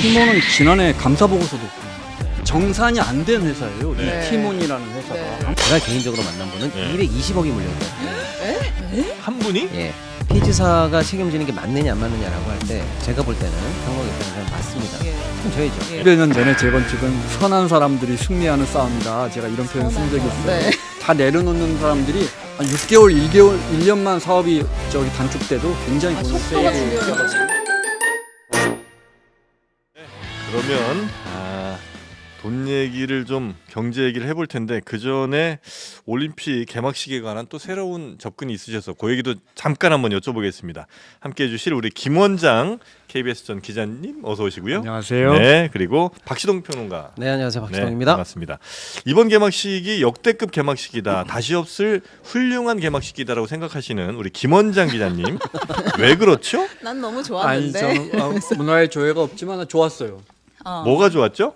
티몬은 지난해 감사 보고서도 정산이 안 된 회사예요. 네. 이 티몬이라는 회사가. 네. 제가 개인적으로 만난 분은 네. 220억이 물렸어요. 한 분이? 예. 피지사가 책임지는 게 맞느냐 안 맞느냐라고 할 때 제가 볼 때는 한국 입장에서는 맞습니다. 예. 저희죠. 예. 1년 내내 재건축은 선한 사람들이 승리하는 싸움이다. 제가 이런 표현 쓴 적이 있어요. 네. 다 내려놓는 사람들이 한 6개월, 1개월, 1년만 사업이 단축돼도 굉장히 보는 속도가 중요해요. 그러면 돈 얘기를 좀 경제 얘기를 해볼 텐데 그 전에 올림픽 개막식에 관한 또 새로운 접근이 있으셔서 그 얘기도 잠깐 한번 여쭤보겠습니다. 함께해 주실 우리 김원장 KBS 전 기자님 어서 오시고요. 안녕하세요. 네, 그리고 박시동 평론가. 네, 안녕하세요. 박시동입니다. 네, 반갑습니다. 이번 개막식이 역대급 개막식이다. 다시 없을 훌륭한 개막식이다라고 생각하시는 우리 김원장 기자님. 왜 그렇죠? 난 너무 아니, 좋았는데. 저는 문화의 조예가 없지만 좋았어요. 뭐가 좋았죠?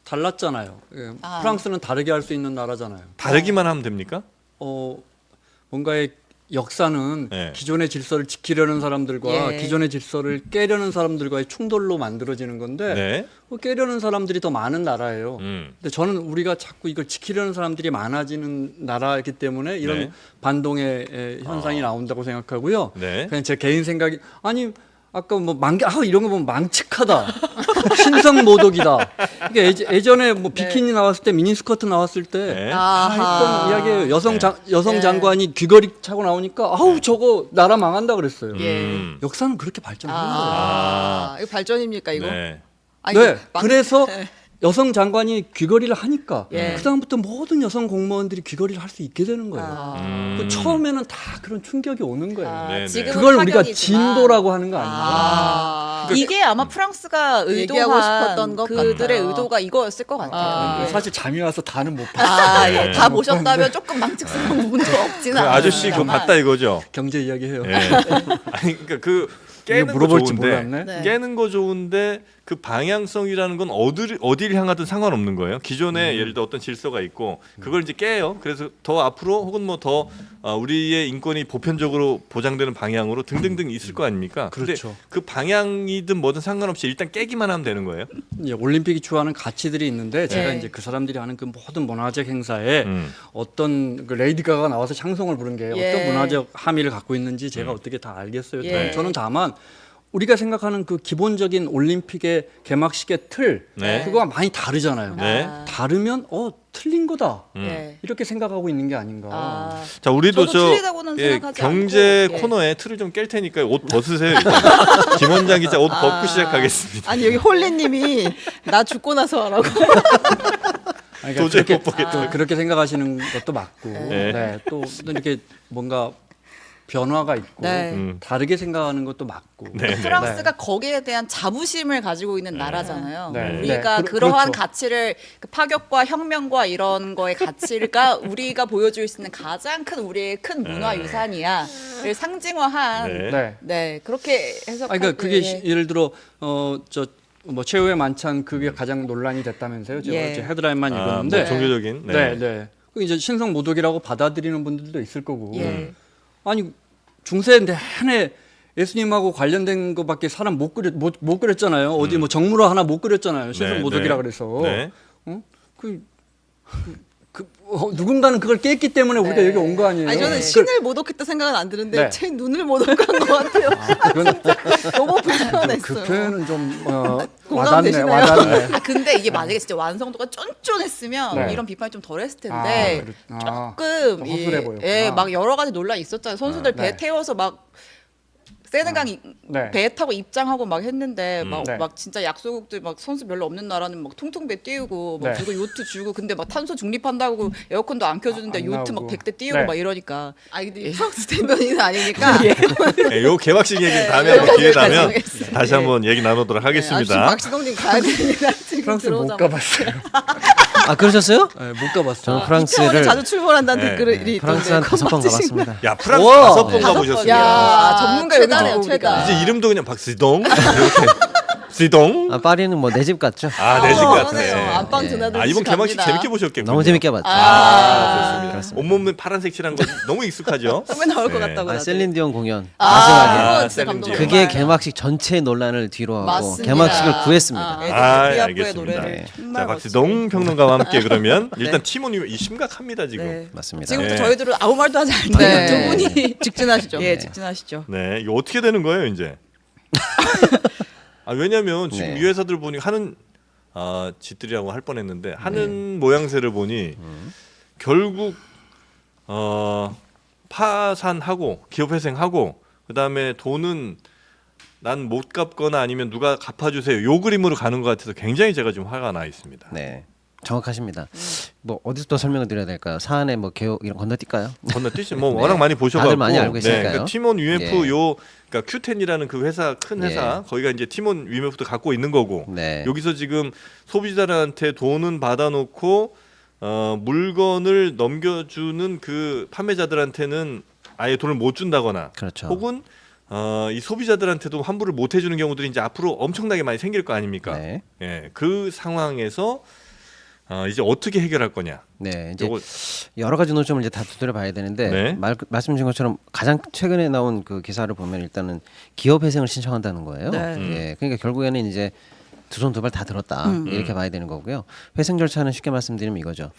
달랐잖아요. 예, 아. 프랑스는 다르게 할 수 있는 나라잖아요. 다르기만 하면 됩니까? 뭔가의 역사는 네. 기존의 질서를 지키려는 사람들과 예. 기존의 질서를 깨려는 사람들과의 충돌로 만들어지는 건데 네. 깨려는 사람들이 더 많은 나라예요. 음. 근데 저는 우리가 자꾸 이걸 지키려는 사람들이 많아지는 나라이기 때문에 이런 네. 반동의 현상이 나온다고 생각하고요. 네. 그냥 제 개인 생각이 아니 아까 뭐 이런 거 보면 망측하다, 신성 모독이다. 이게 예전에 뭐 비키니 나왔을 때 미니스커트 나왔을 때 네. 다 했던 이야기예요. 여성 네. 장관이 귀걸이 차고 나오니까 아우 저거 나라 망한다 그랬어요. 예. 역사는 그렇게 발전하는 거예요. 이거 발전입니까 이거? 네. 아니, 네, 막- 그래서 네. 여성 장관이 귀걸이를 하니까 예. 그 다음부터 모든 여성 공무원들이 귀걸이를 할 수 있게 되는 거예요. 아. 그 처음에는 다 그런 충격이 오는 거예요. 네, 네. 지금은 그걸 우리가 파격이지만. 진도라고 하는 거 아니에요? 이게 아마 프랑스가 얘기하고 의도한 싶었던 것 그들의 같아요. 의도가 이거였을 것 같아요. 예. 사실 잠이 와서 다는 못 봤어요. 네. 다 보셨다면 조금 망측스러운 부분도 없지는 그 않아요. 아저씨 그거 봤다 이거죠? 경제 이야기해요. 예. 아니 그러니까 그 깨는 거 물어볼 줄 좋은데 몰랐네. 네. 깨는 거 좋은데 그 방향성이라는 건 어디를 향하든 상관없는 거예요. 기존에 예를 들어 어떤 질서가 있고 그걸 이제 깨요. 그래서 더 앞으로 혹은 뭐 더 우리의 인권이 보편적으로 보장되는 방향으로 등등등 있을 거 아닙니까? 근데 그렇죠. 그 방향이든 뭐든 상관없이 일단 깨기만 하면 되는 거예요. 이제 올림픽이 추구하는 가치들이 있는데 제가 네. 이제 그 사람들이 하는 그 모든 문화적 행사에 음. 어떤 그 레이디 가가 나와서 창송을 부른 게 예. 어떤 문화적 함의를 갖고 있는지 제가 어떻게 다 알겠어요. 예. 저는 다만 우리가 생각하는 그 기본적인 올림픽의 개막식의 틀 네. 그거가 많이 다르잖아요. 네. 다르면 틀린 거다 네. 이렇게 생각하고 있는 게 아닌가. 자 우리도 저도 틀리다고는 생각하지 경제 않고, 예. 코너에 틀을 좀 깰 테니까 옷 벗으세요. 일단. 김원장 기자 옷 벗고 시작하겠습니다. 아니 여기 홀리님이 나 죽고 나서 하라고. 아니, 도저히 그렇게, 못 보겠다. 그렇게 생각하시는 것도 맞고 네. 네. 또 이렇게 뭔가 변화가 있고 네. 다르게 생각하는 것도 맞고 네, 네. 프랑스가 거기에 대한 자부심을 가지고 있는 나라잖아요. 네. 우리가 네. 그러한 그렇죠. 가치를 그 파격과 혁명과 이런 거의 가치가 우리가 보여줄 수 있는 가장 큰 우리의 큰 문화 유산이야를 상징화한 네. 네. 네 그렇게 해석할 아니, 그러니까 그게 때 예를 들어 뭐 최후의 만찬 그게 가장 논란이 됐다면서요. 제가 예. 이제 헤드라인만 뭐 읽었는데 종교적인. 네, 네. 그 이제 신성 모독이라고 받아들이는 분들도 있을 거고. 예. 아니 중세 내내 예수님하고 관련된 것밖에 사람 못 그렸잖아요. 어디 뭐 정물화 하나 못 그렸잖아요. 신성 네, 모독이라 네. 그래서. 네. 누군가는 그걸 깼기 때문에 우리가 네. 여기 온 거 아니에요. 아니 저는 그걸- 신을 모독했다 생각은 안 드는데 네. 제 눈을 모독한 것 같아요. 그건 너무 불편했어요. 그 표현은 좀 공감되시나요? 와닿네. 근데 이게 만약에 진짜 완성도가 쫀쫀했으면 네. 이런 비판이 좀 덜했을 텐데 조금 좀 허술해 보였구나. 예, 막 여러 가지 논란이 있었잖아요. 선수들 배 네. 태워서 막 세네강 네. 배 타고 입장하고 막 했는데 네. 막 진짜 약소국들 막 선수 별로 없는 나라는 막 통통 배 띄우고 막 네. 그리고 요트 주고 근데 막 탄소 중립한다고 에어컨도 안 켜주는데 안 요트 막 나오고. 100대 띄우고 네. 막 이러니까 아니 근데 프랑스 대변인은 아니니까. 네, 요 개막식 얘기는 다음에 한번 여기까지 기회 되면 하겠습니다. 다시 한번 얘기 나누도록 지금 하겠습니다. 박시동님 가야 되니까 지금 프랑스 못 들어오자마자. 가봤어요. 아 그러셨어요? 네, 못 가봤어요. 저는 이태원에 프랑스를 자주 출몰한다는 네. 댓글이 있던데. 프랑스 한 그거 5번 맞으신 거예요? 가봤습니다. 야 프랑스 우와. 5번 다섯 가보셨습니다. 야, 야, 전문가 여기 최다네요, 들어오고 최다. 우리가. 이제 이름도 그냥 박시동 이렇게 잡시동. 파리는 뭐 내 집 같죠? 아, 내 집 같아. 그러네요. 안방 예. 드나들듯이 아, 이번 개막식 갑니다. 재밌게 보셨겠군요. 너무 재밌게 봤죠. 아, 그렇습니다. 온몸은 파란색 칠한 거 너무 익숙하죠. 꿈에 나올 것 네. 같다고. 다들. 셀린디온 공연 아, 마지막에 그거 진짜 셀린 감동. 디온. 그게 개막식 전체 논란을 뒤로 하고 맞습니다. 개막식을 구했습니다. 아, 애들 아, 우리 아빠의 알겠습니다. 노래를 네. 정말 자, 멋지게. 박시동 평론가와 함께 그러면 네. 일단 팀원 이 심각합니다 지금. 네. 맞습니다. 지금부터 네. 저희들은 아무 말도 하지 않네요. 네. 두 분이 직진하시죠. 예, 네. 직진하시죠. 네, 이거 어떻게 되는 거예요 이제? 아, 왜냐면 지금 네. 이 회사들 보니 하는 짓들이라고 할 뻔했는데 하는 모양새를 보니 결국 파산하고 기업 회생하고 그다음에 돈은 난 못 갚거나 아니면 누가 갚아주세요 요 그림으로 가는 것 같아서 굉장히 제가 좀 화가 나 있습니다. 네. 정확하십니다. 뭐 어디서 또 설명을 드려야 될까요? 사안에 뭐 개혁 이런 건너뛸까요? 건너뛰시 뭐 네. 워낙 많이 보셔가지고 다들 많이 알고 계시니까요. 그러니까 팀원 UF 예. 요 그러니까 Q10이라는 그 회사 큰 회사 거기가 이제 팀원 UF도 갖고 있는 거고 네. 여기서 지금 소비자들한테 돈은 받아놓고 물건을 넘겨주는 그 판매자들한테는 아예 돈을 못 준다거나 그렇죠. 혹은 이 소비자들한테도 환불을 못 해주는 경우들이 이제 앞으로 엄청나게 많이 생길 거 아닙니까? 네. 예, 그 상황에서 이제 어떻게 해결할 거냐? 네. 이제 요거 여러 가지 논점을 이제 다 두드려 봐야 되는데 네. 말씀 주신 것처럼 가장 최근에 나온 그 기사를 보면 일단은 기업 회생을 신청한다는 거예요. 네. 예. 그러니까 결국에는 이제 두 손 두 발 다 들었다 이렇게 봐야 되는 거고요. 회생 절차는 쉽게 말씀드리면 이거죠.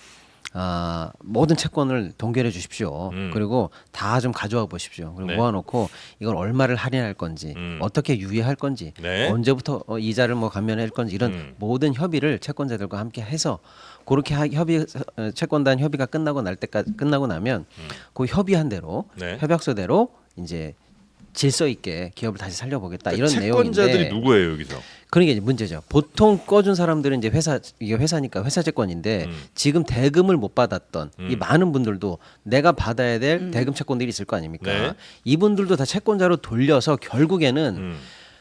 모든 채권을 동결해 주십시오. 그리고 다 좀 가져와 보십시오. 그리고 네. 모아놓고 이걸 얼마를 할인할 건지, 어떻게 유예할 건지, 네. 언제부터 이자를 뭐 감면할 건지 이런 모든 협의를 채권자들과 함께 해서 그렇게 채권단 협의가 끝나고 날 때까지 끝나고 나면 그 협의한 대로 네. 협약서대로 이제 질서 있게 기업을 다시 살려보겠다 이런 채권자들이 내용인데 누구예요 여기서? 그런 게 이제 문제죠. 보통 꺼준 사람들은 이제 이게 회사니까 회사 채권인데 지금 대금을 못 받았던 이 많은 분들도 내가 받아야 될 대금 채권들이 있을 거 아닙니까? 네. 이분들도 다 채권자로 돌려서 결국에는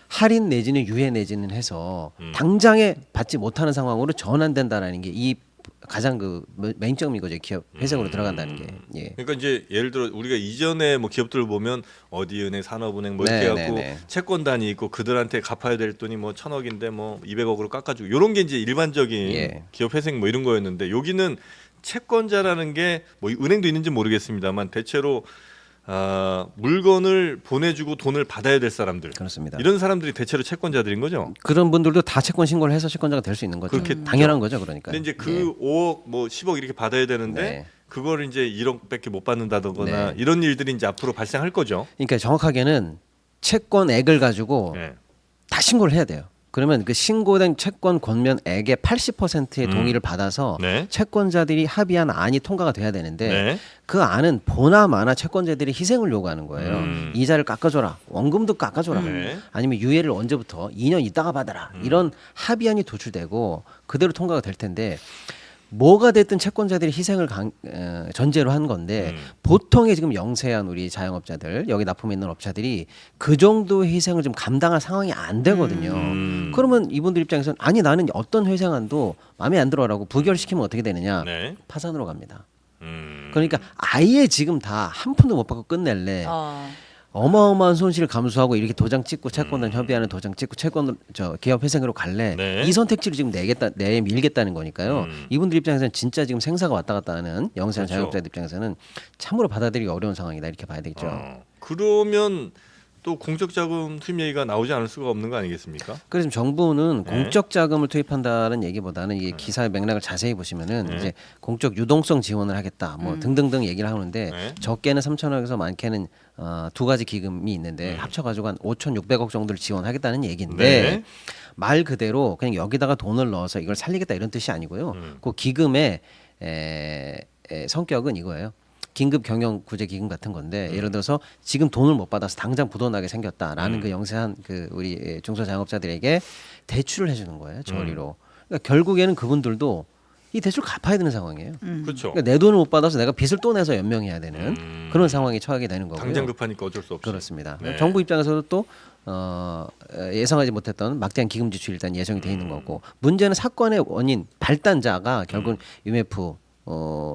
할인 내지는 유예 내지는 해서 당장에 받지 못하는 상황으로 전환된다라는 게 이 가장 그 메인점인 거죠. 기업 회생으로 들어간다는 게. 예. 그러니까 이제 예를 들어 우리가 이전에 뭐 기업들을 보면 어디은행, 산업은행 뭐 이렇게 네, 해갖고 네, 네. 채권단이 있고 그들한테 갚아야 될 돈이 뭐 1,000억인데 뭐 200억으로 깎아주고 이런 게 이제 일반적인 예. 기업 회생 뭐 이런 거였는데 여기는 채권자라는 게 뭐 은행도 있는지 모르겠습니다만 대체로 물건을 보내주고 돈을 받아야 될 사람들 그렇습니다. 이런 사람들이 대체로 채권자들인 거죠. 그런 분들도 다 채권 신고를 해서 채권자가 될 수 있는 거죠. 그렇겠죠. 당연한 거죠, 그러니까. 근데 이제 그 5억 뭐 10억 이렇게 받아야 되는데 네. 그걸 이제 1억밖에 못 받는다거나 네. 이런 일들이 이제 앞으로 발생할 거죠. 그러니까 정확하게는 채권액을 가지고 네. 다 신고를 해야 돼요. 그러면 그 신고된 채권 권면액의 80%의 동의를 받아서 네. 채권자들이 합의한 안이 통과가 돼야 되는데 네. 그 안은 보나 마나 채권자들이 희생을 요구하는 거예요. 음. 이자를 깎아줘라, 원금도 깎아줘라, 네. 아니면 유예를 언제부터 2년 있다가 받아라 이런 합의안이 도출되고 그대로 통과가 될 텐데 뭐가 됐든 채권자들이 희생을 전제로 한 건데 보통의 지금 영세한 우리 자영업자들 여기 납품에 있는 업자들이 그 정도의 희생을 좀 감당할 상황이 안 되거든요. 그러면 이분들 입장에서는 아니 나는 어떤 회생안도 마음에 안 들어라고 부결시키면 어떻게 되느냐? 네. 파산으로 갑니다. 음. 그러니까 아예 지금 다 한 푼도 못 받고 끝낼래. 아, 어마어마한 손실을 감수하고 이렇게 도장 찍고 채권단 협의하는 도장 찍고 채권 기업 회생으로 갈래. 네. 이 선택지를 지금 내밀겠다는 거니까요. 이분들 입장에서는 진짜 지금 생사가 왔다 갔다 하는 영세한 그렇죠. 자영업자들 입장에서는 참으로 받아들이기 어려운 상황이다 이렇게 봐야 되겠죠. 그러면 또 공적 자금 투입 얘기가 나오지 않을 수가 없는 거 아니겠습니까? 그래서 정부는 네. 공적 자금을 투입한다는 얘기보다는 이게 기사의 맥락을 자세히 보시면은 이제 공적 유동성 지원을 하겠다 뭐 등등등 얘기를 하는데 네. 적게는 3천억에서 많게는 두 가지 기금이 있는데 합쳐가지고 한 5,600억 정도를 지원하겠다는 얘기인데 네. 말 그대로 그냥 여기다가 돈을 넣어서 이걸 살리겠다 이런 뜻이 아니고요. 그 기금의 성격은 이거예요. 긴급 경영 구제 기금 같은 건데 예를 들어서 지금 돈을 못 받아서 당장 부도나게 생겼다라는 그 영세한 그 우리 중소자영업자들에게 대출을 해주는 거예요 저리로. 그러니까 결국에는 그분들도 이 대출 갚아야 되는 상황이에요. 그렇죠. 그러니까 내 돈을 못 받아서 내가 빚을 또 내서 연명해야 되는 그런 상황에 처하게 되는 거고요. 당장 급하니까 어쩔 수 없이. 그렇습니다. 네. 정부 입장에서도 또 예상하지 못했던 막대한 기금 지출이 일단 예정이 돼 있는 거고 문제는 사건의 원인 발단자가 결국은 UMF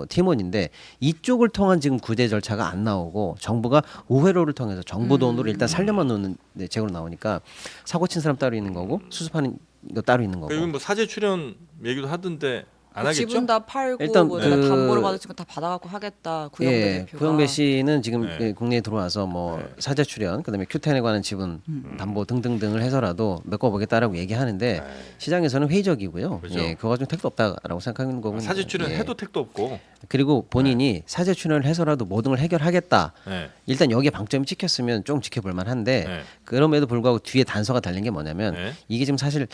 팀원인데 이쪽을 통한 지금 구제 절차가 안 나오고 정부가 우회로를 통해서 정부 돈으로 일단 살려만 놓는 제도로 나오니까 사고 친 사람 따로 있는 거고 수습하는 거 따로 있는 거고. 여기 뭐 사제 출연 얘기도 하던데 안 하겠죠? 지분 다 팔고 일단 뭐 그- 내가 담보를 받을 거 다 받아갖고 하겠다. 구영배 예, 대표가. 구영배 씨는 지금 네. 예, 국내에 들어와서 뭐 네. 사제 출연, 그다음에 Q10에 관한 지분 담보 등등등을 해서라도 메꿔보겠다라고 얘기하는데 네. 시장에서는 회의적이고요. 그죠. 예, 그거 가지고 택도 없다라고 생각하는 거고. 사제 출연 예. 해도 택도 없고. 그리고 본인이 사제 출연을 해서라도 모든 걸 해결하겠다. 네. 일단 여기에 방점이 찍혔으면 좀 지켜볼 만한데 네. 그럼에도 불구하고 뒤에 단서가 달린 게 뭐냐면 네. 이게 지금 사실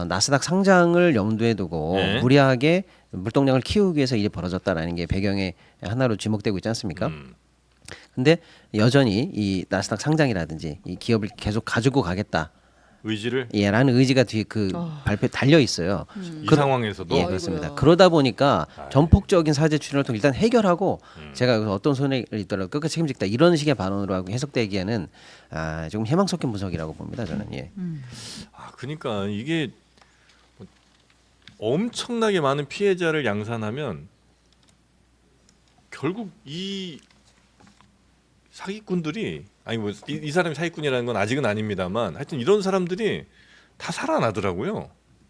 나스닥 상장을 염두에 두고 네. 무리하게 물동량을 키우기 위해서 일이 벌어졌다라는 게 배경의 하나로 지목되고 있지 않습니까? 근데 여전히 이 나스닥 상장이라든지 이 기업을 계속 가지고 가겠다. 의지를 예라는 의지가 뒤에 그 발표에 달려 있어요. 이 상황에서도 예, 그렇습니다. 그러다 보니까 전폭적인 사제 출연을 통해 일단 해결하고 제가 여기서 어떤 손해를 있더라도 끝까지 책임지겠다 이런 식의 반응으로 하고 해석되기에는 조금 희망 섞인 분석이라고 봅니다. 저는 예. 그러니까 이게 엄청나게 많은 피해자를 양산하면 결국 이 사기꾼들이 아니 뭐 이 사람이 사기꾼이라는 건 아직은 아닙니다만 하여튼 이런 사람들이 다 살아나더라고요.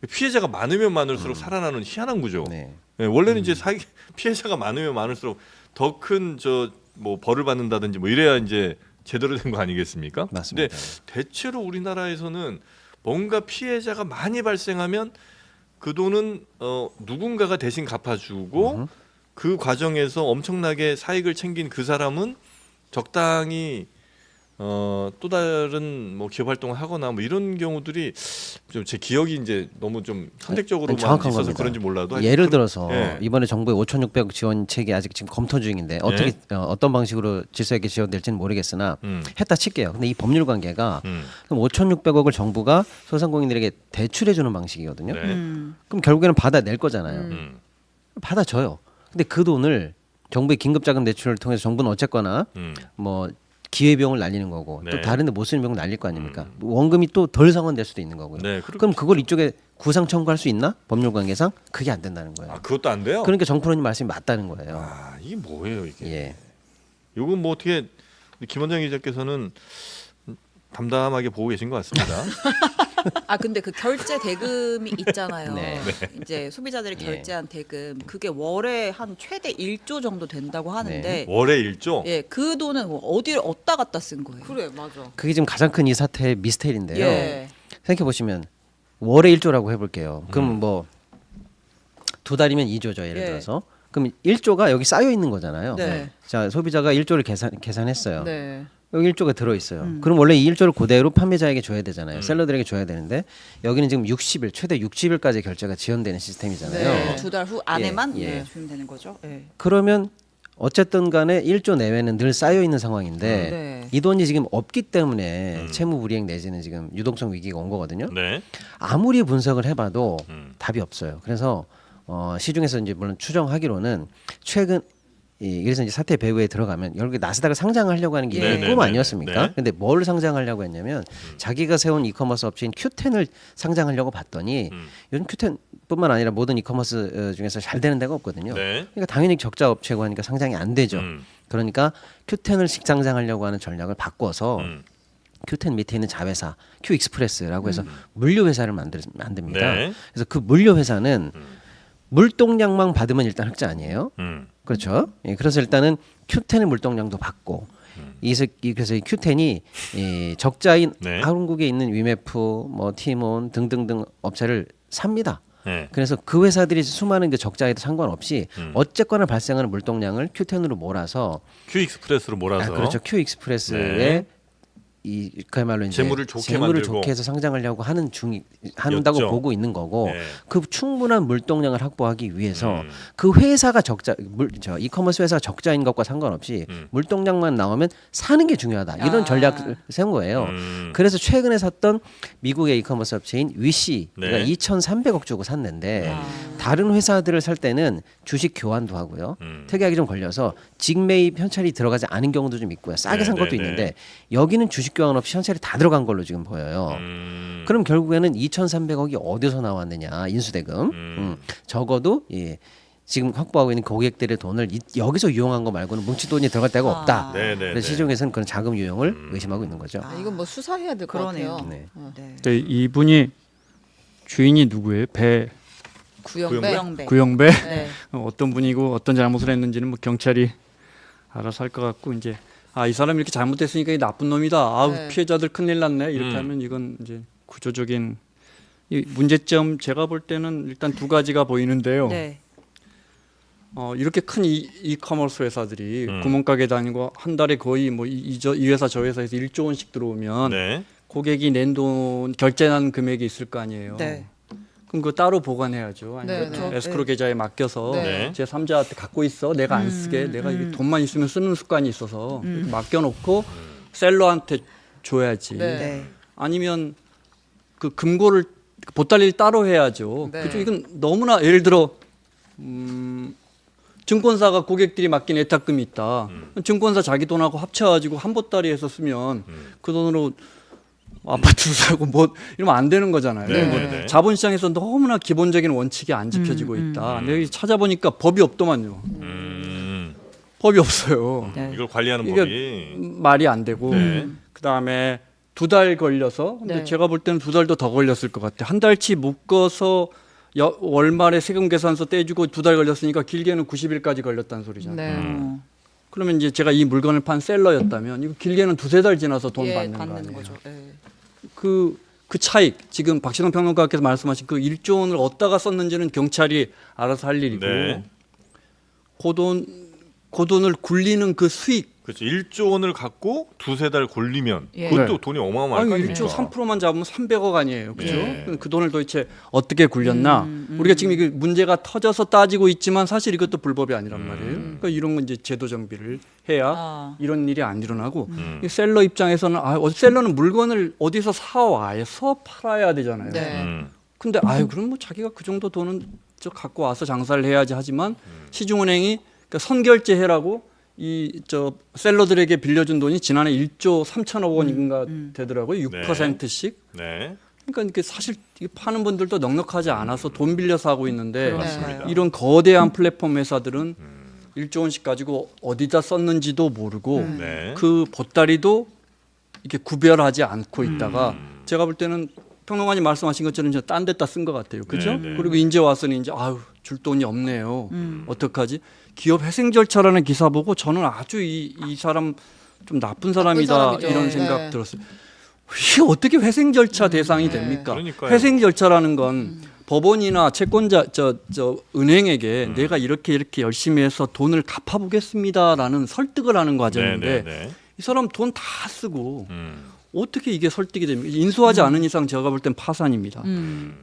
피해자가 많으면 많을수록 살아나는 희한한 구조. 네. 예, 원래는 이제 사기 피해자가 많으면 많을수록 더 큰 저 뭐 벌을 받는다든지 뭐 이래야 이제 제대로 된 거 아니겠습니까? 맞습니다. 근데 대체로 우리나라에서는 뭔가 피해자가 많이 발생하면 그 돈은 누군가가 대신 갚아주고 그 과정에서 엄청나게 사익을 챙긴 그 사람은 적당히 또 다른 뭐 기업 활동을 하거나 뭐 이런 경우들이 좀 제 기억이 이제 너무 좀 선택적으로만 정확한 있어서 겁니다. 그런지 몰라도 예를 하여튼 들어서 예. 이번에 정부의 5,600억 지원책이 아직 지금 검토 중인데 어떻게 어떤 방식으로 질서 있게 지원될지는 모르겠으나 했다 칠게요. 근데 이 법률 관계가 그럼 5,600억을 정부가 소상공인들에게 대출해 주는 방식이거든요. 네. 그럼 결국에는 받아낼 거잖아요. 음. 받아줘요. 근데 그 돈을 정부의 긴급자금 대출을 통해서 정부는 어쨌거나 음. 뭐 기회비용을 날리는 거고 네. 또 다른데 못 쓰는 비용 날릴 거 아닙니까? 원금이 또 덜 상환될 수도 있는 거고요. 네, 그럼 그걸 이쪽에 구상 청구할 수 있나? 법률 관계상 그게 안 된다는 거예요. 아 그것도 안 돼요? 그러니까 정프로님 말씀이 맞다는 거예요. 아 이게 뭐예요 이게? 예. 이건 뭐 어떻게 우리 김원장 기자께서는 담담하게 보고 계신 것 같습니다. 아 근데 그 결제 대금이 있잖아요. 네. 이제 소비자들이 예. 결제한 대금 그게 월에 한 최대 1조 정도 된다고 하는데 월에 1조? 예, 그 돈은 뭐 어디를 어디다 갖다 쓴 거예요? 그래 맞아. 그게 지금 가장 큰 이 사태의 미스테리인데요. 예. 생각해 보시면 월에 1조라고 해볼게요. 그럼 뭐 두 달이면 2조죠 예를 예. 들어서. 그럼 1조가 여기 쌓여 있는 거잖아요. 네. 자 소비자가 1조를 계산했어요. 네. 여기 1조가 들어 있어요. 그럼 원래 이 1조를 그대로 판매자에게 줘야 되잖아요. 셀러들에게 줘야 되는데 여기는 지금 60일 최대 60일까지 결제가 지연되는 시스템이잖아요. 네. 두 달 후 안에만 예, 예. 네, 주면 되는 거죠. 예. 그러면 어쨌든 간에 1조 내외는 늘 쌓여 있는 상황인데 네. 이 돈이 지금 없기 때문에 채무 불이행 내지는 지금 유동성 위기가 온 거거든요. 네. 아무리 분석을 해봐도 음. 답이 없어요. 그래서 시중에서 이제 물론 추정하기로는 최근 그래서 이제 사태 배후에 들어가면 결국에 나스닥을 상장하려고 하는 게 네, 이게 네, 꿈 네, 아니었습니까? 네. 근데 뭘 상장하려고 했냐면 자기가 세운 이커머스 업체인 Q10을 상장하려고 봤더니 요즘 Q10뿐만 아니라 모든 이커머스 중에서 잘 되는 데가 없거든요. 네. 그러니까 당연히 적자 업체고 하니까 상장이 안 되죠. 그러니까 Q10을 직상장하려고 하는 전략을 바꿔서 Q10 밑에 있는 자회사 Q익스프레스라고 해서 물류 회사를 만듭니다. 네. 그래서 그 물류 회사는 물동량만 받으면 일단 흑자 아니에요. 그렇죠. 예, 그래서 일단은 Q10의 물동량도 받고 그래서 이 Q10이 적자인 네. 한국에 있는 위메프, 뭐 티몬 등등등 업체를 삽니다. 네. 그래서 그 회사들이 수많은 그 적자에도 상관없이 어쨌거나 발생하는 물동량을 Q10으로 몰아서 Q익스프레스로 몰아서 그렇죠. Q익스프레스에 네. 그야말로 이제 재물을 좋게 재물을 만들고. 좋게 해서 상장하려고 한다고 였죠. 보고 있는 거고 네. 그 충분한 물동량을 확보하기 위해서 그 회사가 이커머스 회사가 적자인 것과 상관없이 물동량만 나오면 사는 게 중요하다 이런 아. 전략을 세운 거예요. 그래서 최근에 샀던 미국의 이커머스 업체인 위시가 네. 2,300억 주고 샀는데 다른 회사들을 살 때는 주식 교환도 하고요. 특약이 좀 걸려서 직매입 현찰이 들어가지 않은 경우도 좀 있고요. 싸게 네, 산 것도 네, 있는데 여기는 주식 교환 없이 현찰이 다 들어간 걸로 지금 보여요. 그럼 결국에는 2,300억이 어디서 나왔느냐 인수대금 적어도 지금 확보하고 있는 고객들의 돈을 여기서 유용한 거 말고는 뭉친 돈이 들어갈 데가 없다. 네, 네, 그래서 네. 시중에서는 그런 자금 유용을 의심하고 있는 거죠. 아, 이건 뭐 수사해야 될 것 그러네요. 같아요. 네. 네. 근데 이분이 주인이 누구예요? 배 구영배. 구영배. 구영배 네. 어떤 분이고 어떤 잘못을 했는지는 뭐 경찰이 알아서 할 것 같고 이제 이 사람이 이렇게 잘못했으니까 이 나쁜 놈이다. 아우 네. 피해자들 큰일 났네. 이렇게 하면 이건 이제 구조적인 이 문제점 제가 볼 때는 일단 두 가지가 보이는데요. 네. 이렇게 큰 이커머스 회사들이 구멍가게 다니고 한 달에 거의 뭐 이 회사 저 회사에서 1조 원씩 들어오면 네. 고객이 낸 돈 결제한 금액이 있을 거 아니에요. 네. 그럼 그거 따로 보관해야죠. 아니면 네, 네. 에스크로 계좌에 맡겨서 네. 제 3자한테 갖고 있어. 내가 안 쓰게. 내가 이게 돈만 있으면 쓰는 습관이 있어서 이렇게 맡겨놓고 셀러한테 줘야지. 네. 아니면 그 금고를 보따리를 따로 해야죠. 네. 그죠? 이건 너무나 예를 들어 증권사가 고객들이 맡긴 예탁금이 있다. 증권사 자기 돈하고 합쳐가지고 한 보따리에서 쓰면 그 돈으로 아파트도 사고 뭐 이러면 안 되는 거잖아요. 네, 뭐 네, 네. 자본시장에서 너무나 기본적인 원칙이 안 지켜지고 있다. 내가 찾아보니까 법이 없더만요. 법이 없어요. 네. 이걸 관리하는 이게 법이 말이 안 되고 네. 그다음에 2달 걸려서 근데 네. 제가 볼 때는 2달도 더 걸렸을 것 같아요. 한 달치 묶어서 월말에 세금 계산서 떼주고 2달 걸렸으니까 길게는 90일까지 걸렸다는 소리잖아요. 네. 그러면 이제 제가 이 물건을 판 셀러였다면 이거 길게는 2-3달 지나서 돈 예, 받는 거 받는 아니에요. 거죠. 네. 그 차익 지금 박신영 평론가께서 말씀하신 그 1조 원을 어디다가 썼는지는 경찰이 알아서 할 일이고 네. 그 돈을 굴리는 그 수익 그렇죠. 1조 원을 갖고 2-3달 걸리면 예. 그것도 네. 돈이 어마어마할 아니 거 아닙니까? 1조 3%만 잡으면 300억 아니에요. 그죠? 예. 그 돈을 도대체 어떻게 굴렸나? 우리가 지금 이게 문제가 터져서 따지고 있지만 사실 이것도 불법이 아니란 말이에요. 그러니까 이런 건 이제 제도 정비를 해야 아. 이런 일이 안 일어나고 이 셀러 입장에서는 셀러는 물건을 어디서 사와서 팔아야 되잖아요. 네. 근데 그럼 뭐 자기가 그 정도 돈은 저 갖고 와서 장사를 해야지 하지만 시중은행이 그러니까 선결제해라고 이 셀러들에게 빌려준 돈이 지난해 1조 3천억 원인가 되더라고요. 6%씩. 네. 그러니까 이게 사실 이게 파는 분들도 넉넉하지 않아서 돈 빌려서 하고 있는데 맞습니다. 이런 거대한 플랫폼 회사들은 1조 원씩 가지고 어디다 썼는지도 모르고 네. 그 보따리도 이렇게 구별하지 않고 있다가 제가 볼 때는 평론가님 말씀하신 것처럼 이제 딴 데다 쓴 것 같아요. 그죠? 네, 네. 그리고 이제 와서는 이제 줄 돈이 없네요. 어떡하지? 기업 회생 절차라는 기사 보고 저는 아주 이 사람 좀 나쁜 사람이다 사람이죠. 이런 네. 생각 들었어요. 이게 어떻게 회생 절차 대상이 됩니까? 그러니까요. 회생 절차라는 건 법원이나 채권자 은행에게 내가 이렇게 열심히 해서 돈을 갚아보겠습니다라는 설득을 하는 과정인데 네. 이 사람 돈 다 쓰고 어떻게 이게 설득이 됩니까? 인수하지 않은 이상 제가 볼 땐 파산입니다.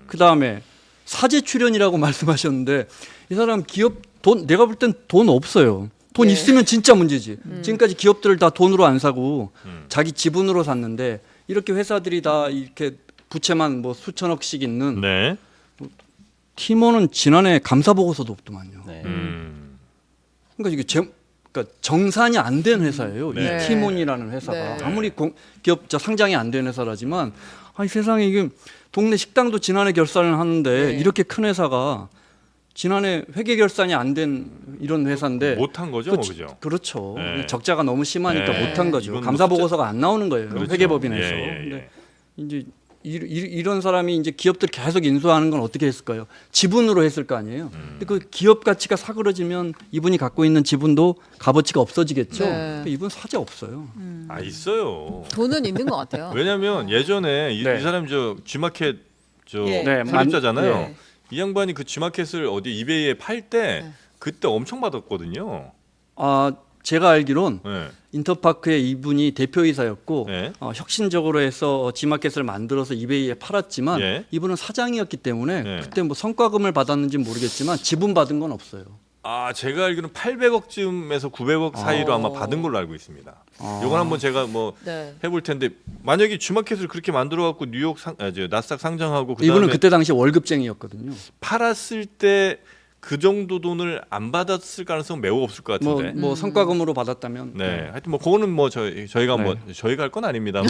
그 다음에 사재 출연이라고 말씀하셨는데 이 사람 기업 돈 내가 볼 땐 돈 없어요. 돈 예. 있으면 진짜 문제지. 지금까지 기업들을 다 돈으로 안 사고 자기 지분으로 샀는데 이렇게 회사들이 다 이렇게 부채만 뭐 수천억씩 있는 네. 팀원은 지난해 감사 보고서도 없더만요. 네. 그러니까 이게 그러니까 정산이 안 된 회사예요. 네. 이 티몬이라는 회사가 네. 아무리 기업 상장이 안 된 회사라지만 이 세상에 이게 동네 식당도 지난해 결산을 하는데 네. 이렇게 큰 회사가 지난해 회계 결산이 안 된 이런 회사인데 못한 거죠, 뭐, 그죠? 그렇죠. 네. 적자가 너무 심하니까 네. 못한 거죠. 이건 뭐 감사 숫자- 보고서가 안 나오는 거예요. 그렇죠. 회계법인에서. 예, 예, 예. 근데 이제 이런 사람이 이제 기업들 계속 인수하는 건 어떻게 했을까요? 지분으로 했을 거 아니에요. 근데 그 기업 가치가 사그러지면 이분이 갖고 있는 지분도 값어치가 없어지겠죠. 네. 근데 이분 사재 없어요. 있어요. 돈은 있는 것 같아요. 왜냐면 예전에 이 네. 사람이 G마켓 예. 네, 설립자잖아요. 네. 이 양반이 그 G마켓을 어디 이베이에 팔 때 그때 엄청 받았거든요. 제가 알기론 네. 인터파크의 이분이 대표이사였고 네. 혁신적으로 해서 G마켓을 만들어서 이베이에 팔았지만 예. 이분은 사장이었기 때문에 네. 그때 뭐 성과금을 받았는지는 모르겠지만 지분 받은 건 없어요. 제가 알기로는 800억쯤에서 900억 사이로 아마 받은 걸로 알고 있습니다. 요건 한번 제가 뭐 네. 해볼 텐데 만약에 G마켓을 그렇게 만들어 갖고 뉴욕 나스닥 상장하고 그다음에 이분은 그때 당시 월급쟁이였거든요. 팔았을 때 그 정도 돈을 안 받았을 가능성 은 매우 없을 것 같은데. 뭐 성과금으로 받았다면 네, 하여튼 뭐 그거는 뭐 저희가 뭐 저희가 할 건 아닙니다만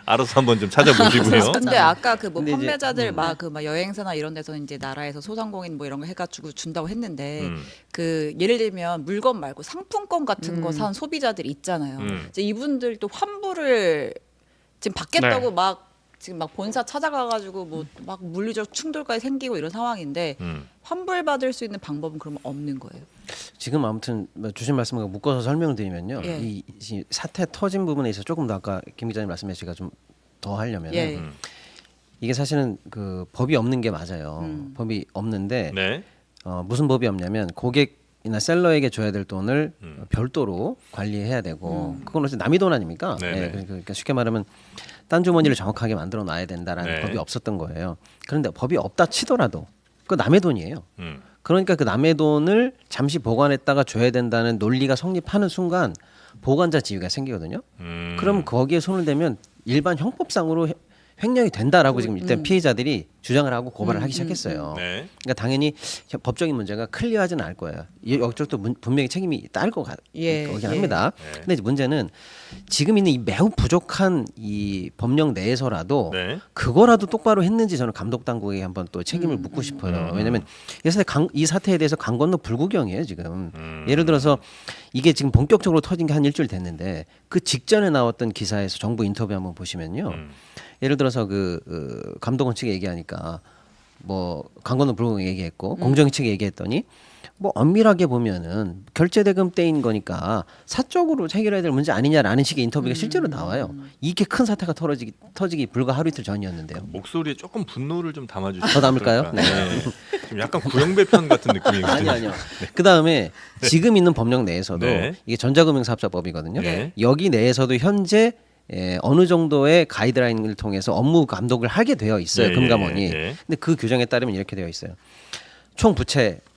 알아서 한번 좀 찾아보시고요. 근데 아까 그 뭐 근데 이제, 판매자들 막 그 막 여행사나 이런 데서는 이제 나라에서 소상공인 뭐 이런 거 해가지고 준다고 했는데 그 예를 들면 물건 말고 상품권 같은 거 산 소비자들이 있잖아요. 이제 이분들도 환불을 지금 받겠다고 네. 막 지금 막 본사 찾아가가지고 뭐 막 물리적 충돌까지 생기고 이런 상황인데 환불 받을 수 있는 방법은 그러면 없는 거예요. 지금 아무튼 뭐 주신 말씀과 묶어서 설명드리면요. 예. 이 사태 터진 부분에 있어서 조금 더 아까 김 기자님 말씀에 제가 좀 더 하려면 예. 이게 사실은 그 법이 없는 게 맞아요. 법이 없는데 네. 무슨 법이 없냐면 고객이나 셀러에게 줘야 될 돈을 별도로 관리해야 되고 그건 어차피 남의 돈 아닙니까? 네네. 예, 그러니까 쉽게 말하면 딴 주머니를 정확하게 만들어 놔야 된다라는 네. 법이 없었던 거예요. 그런데 법이 없다 치더라도 그 남의 돈이에요. 음. 그러니까 그 남의 돈을 잠시 보관했다가 줘야 된다는 논리가 성립하는 순간 보관자 지위가 생기거든요. 그럼 거기에 손을 대면 일반 형법상으로 횡령이 된다라고 지금 일단 피해자들이 주장을 하고 고발을 하기 시작했어요. 네. 그러니까 당연히 법적인 문제가 클리어하지는 않을 거예요. 여쪽도 분명히 책임이 따를 것 예, 거긴 예. 합니다. 근데 이제 문제는 지금 있는 이 매우 부족한 이 법령 내에서라도 네. 그거라도 똑바로 했는지 저는 감독 당국에게 한번 또 책임을 묻고 싶어요. 왜냐하면 이 사태에 대해서 강 건너 불구경이에요 지금. 예를 들어서 이게 지금 본격적으로 터진 게 한 일주일 됐는데 그 직전에 나왔던 기사에서 정부 인터뷰 한번 보시면요. 예를 들어서 그 감독원 측이 얘기하니까 뭐 강건호 불구경 얘기했고 공정위 측이 얘기했더니 뭐 엄밀하게 보면은 결제대금 떼인 거니까 사적으로 해결해야 될 문제 아니냐라는 식의 인터뷰가 실제로 나와요. 이게 큰 사태가 터지기 불과 하루 이틀 전이었는데요. 목소리에 조금 분노를 좀 담아주시면 더 담을까요? 네. 좀 약간 구형배 편 같은 느낌이거든요. 아니요. 그 다음에 지금 있는 법령 내에서도 네. 이게 전자금융사업자법이거든요. 네. 여기 내에서도 현재 어느 정도의 가이드라인을 통해서 업무 감독을 하게 되어 있어요. 예, 금감원이. 예, 예. 근데 그 규정에 따르면 이렇게 되어 있어요.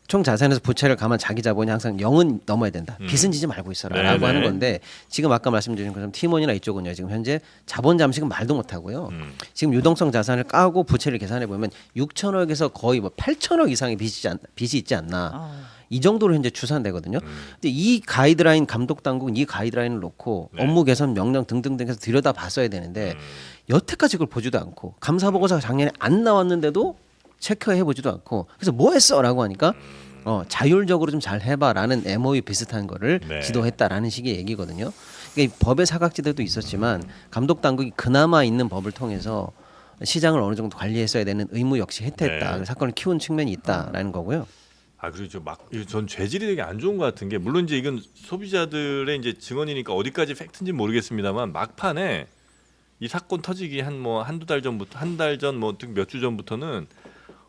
총 자산에서 부채를 감한 자기 자본이 항상 0은 넘어야 된다. 빚은 지지 말고 있어라라고 네, 하는 네. 건데 지금 아까 말씀드린 것처럼 팀원이나 이쪽은요. 지금 현재 자본 잠식은 말도 못 하고요. 지금 유동성 자산을 까고 부채를 계산해 보면 6천억에서 거의 뭐 8천억 이상의 빚이 있지 않나. 이 정도로 현재 추산되거든요. 근데 이 가이드라인 감독 당국은 이 가이드라인을 놓고 네. 업무 개선 명령 등등등해서 들여다 봤어야 되는데 여태까지 그걸 보지도 않고 감사 보고서가 작년에 안 나왔는데도 체크해 보지도 않고 그래서 뭐 했어라고 하니까 자율적으로 좀 잘 해봐라는 MOU 비슷한 거를 네. 지도했다라는 식의 얘기거든요. 그러니까 이 법의 사각지대도 있었지만 감독 당국이 그나마 있는 법을 통해서 시장을 어느 정도 관리했어야 되는 의무 역시 해태했다. 네. 사건을 키운 측면이 있다라는 거고요. 아 그리고 전 죄질이 되게 안 좋은 것 같은 게 물론 이제 이건 소비자들의 이제 증언이니까 어디까지 팩트인지 모르겠습니다만 막판에 이 사건 터지기 한두 달 전부터 한 달 전 뭐 몇 주 전부터는